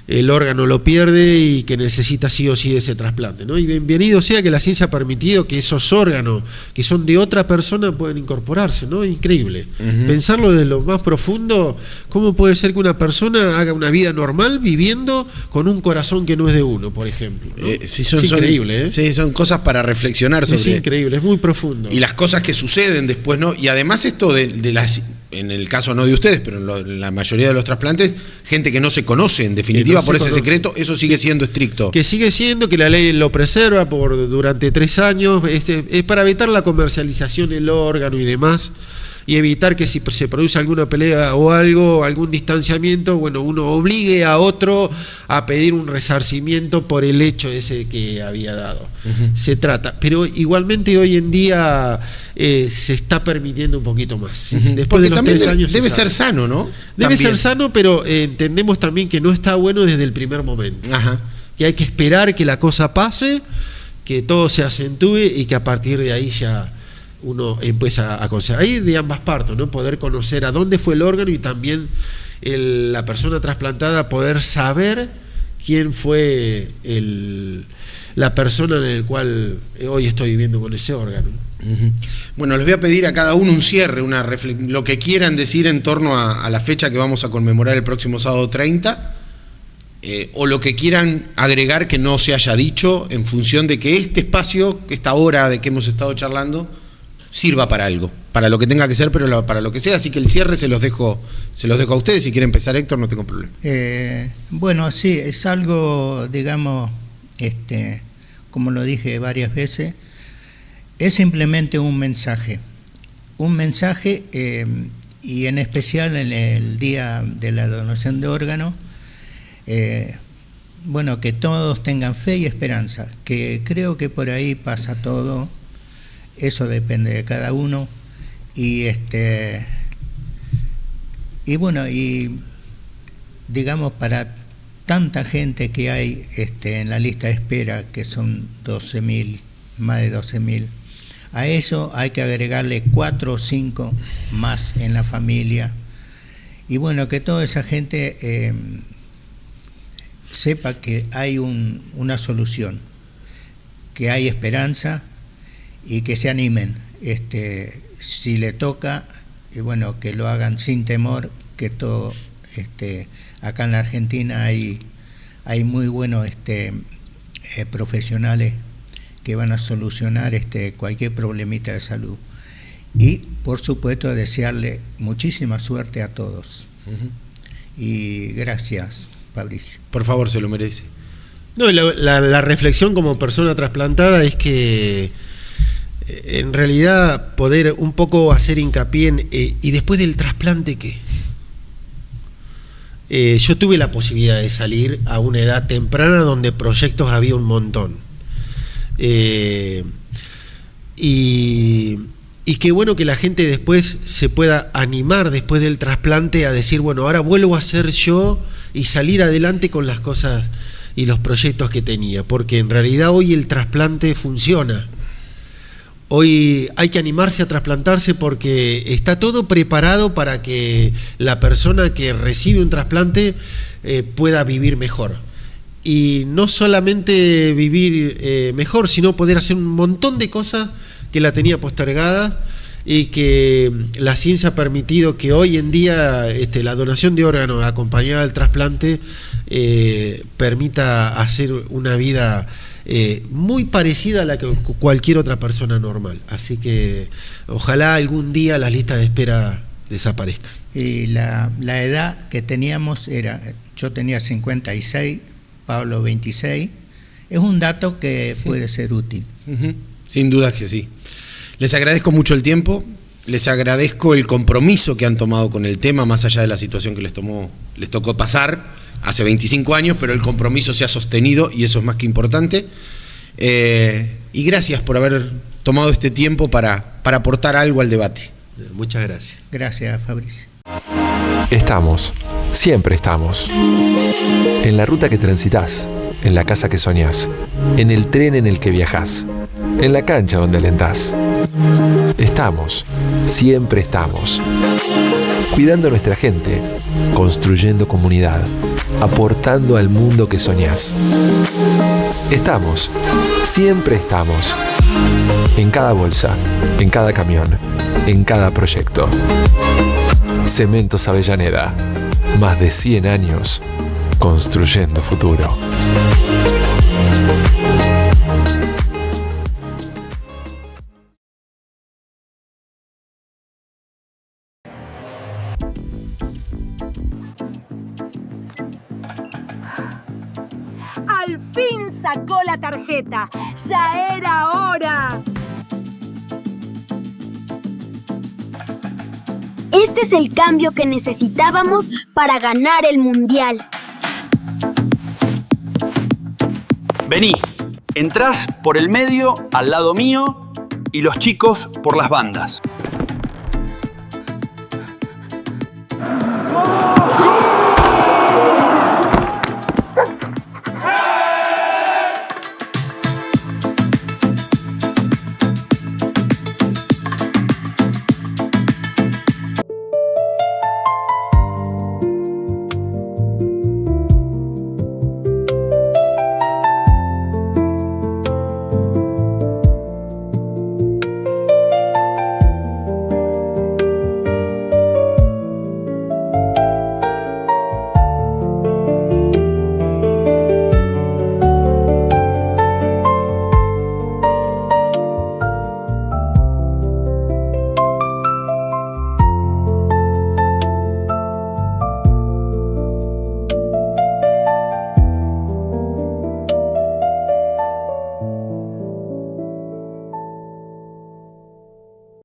G: el órgano lo pierde y que necesita sí o sí ese trasplante, ¿no? Y bienvenido sea que la ciencia ha permitido que esos órganos que son de otra persona puedan incorporarse, ¿no? Increíble. Pensarlo desde lo más profundo, ¿cómo puede ser que una persona haga una vida normal viviendo con un corazón que no es de uno, por ejemplo, ¿no?
E: Sí,
G: es increíble, ¿eh?
E: Sí, son cosas para reflexionar sobre.
G: Es increíble, es muy profundo.
E: Y las cosas que suceden después, ¿no? Y además esto de las, en el caso no de ustedes, pero en la mayoría de los trasplantes, gente que no se conoce, en definitiva, por ese secreto, eso sigue siendo estricto.
G: Que sigue siendo, que la ley lo preserva durante 3 años, es para evitar la comercialización del órgano y demás, y evitar que si se produce alguna pelea o algo, algún distanciamiento, bueno, uno obligue a otro a pedir un resarcimiento por el hecho ese que había dado. Se trata, pero igualmente hoy en día se está permitiendo un poquito más. Después
E: porque
G: de los
E: también
G: 3 años
E: debe ser sano, ¿no?
G: Debe
E: también
G: ser sano, pero entendemos también que no está bueno desde el primer momento. Que hay que esperar que la cosa pase, que todo se acentúe y que a partir de ahí ya uno empieza a conocer. Ahí de ambas partes, ¿no? Poder conocer a dónde fue el órgano y también la persona trasplantada poder saber quién fue la persona en la cual hoy estoy viviendo con ese órgano.
E: Bueno, les voy a pedir a cada uno un cierre, lo que quieran decir en torno a la fecha que vamos a conmemorar el próximo sábado 30, o lo que quieran agregar que no se haya dicho en función de que este espacio, esta hora de que hemos estado charlando, sirva para algo, para lo que tenga que ser, pero para lo que sea. Así que el cierre se los dejo a ustedes. Si quiere empezar, Héctor, no tengo problema.
F: Bueno, sí, es algo, digamos, como lo dije varias veces, es simplemente un mensaje, y en especial en el día de la donación de órganos, bueno, que todos tengan fe y esperanza, que creo que por ahí pasa todo. Eso depende de cada uno, y bueno, y digamos, para tanta gente que hay en la lista de espera, que son 12.000, más de 12.000, a eso hay que agregarle 4 o 5 más en la familia, y bueno, que toda esa gente sepa que hay una solución, que hay esperanza, y que se animen, si le toca, y bueno, que lo hagan sin temor, que todo, acá en la Argentina hay muy buenos profesionales que van a solucionar cualquier problemita de salud, y por supuesto desearle muchísima suerte a todos. Y gracias, Fabricio.
E: Por favor, se lo merece.
G: No, la reflexión como persona trasplantada es que en realidad poder un poco hacer hincapié en y después del trasplante, ¿qué? Yo tuve la posibilidad de salir a una edad temprana donde proyectos había un montón, y qué bueno que la gente después se pueda animar después del trasplante a decir, bueno, ahora vuelvo a ser yo y salir adelante con las cosas y los proyectos que tenía, porque en realidad hoy el trasplante funciona. Hoy hay que animarse a trasplantarse porque está todo preparado para que la persona que recibe un trasplante pueda vivir mejor. Y no solamente vivir mejor, sino poder hacer un montón de cosas que la tenía postergada y que la ciencia ha permitido que hoy en día la donación de órganos acompañada del trasplante permita hacer una vida muy parecida a la que cualquier otra persona normal. Así que ojalá algún día las listas de espera desaparezcan.
F: Y la edad que teníamos era, yo tenía 56, Pablo 26, es un dato que puede ser útil.
E: Sin duda que sí. Les agradezco mucho el tiempo, les agradezco el compromiso que han tomado con el tema, más allá de la situación que les tocó pasar hace 25 años, pero el compromiso se ha sostenido y eso es más que importante. Y gracias por haber tomado este tiempo para aportar algo al debate.
G: Muchas gracias.
F: Gracias, Fabricio.
A: Estamos, siempre estamos. En la ruta que transitas, en la casa que soñás, en el tren en el que viajás, en la cancha donde alentás. Estamos, siempre estamos. Cuidando a nuestra gente, construyendo comunidad, aportando al mundo que soñás. Estamos, siempre estamos. En cada bolsa, en cada camión, en cada proyecto. Cementos Avellaneda, más de 100 años construyendo futuro.
B: ¡Al fin sacó la tarjeta! ¡Ya era hora!
C: Este es el cambio que necesitábamos para ganar el mundial.
D: Vení, entrás por el medio al lado mío y los chicos por las bandas.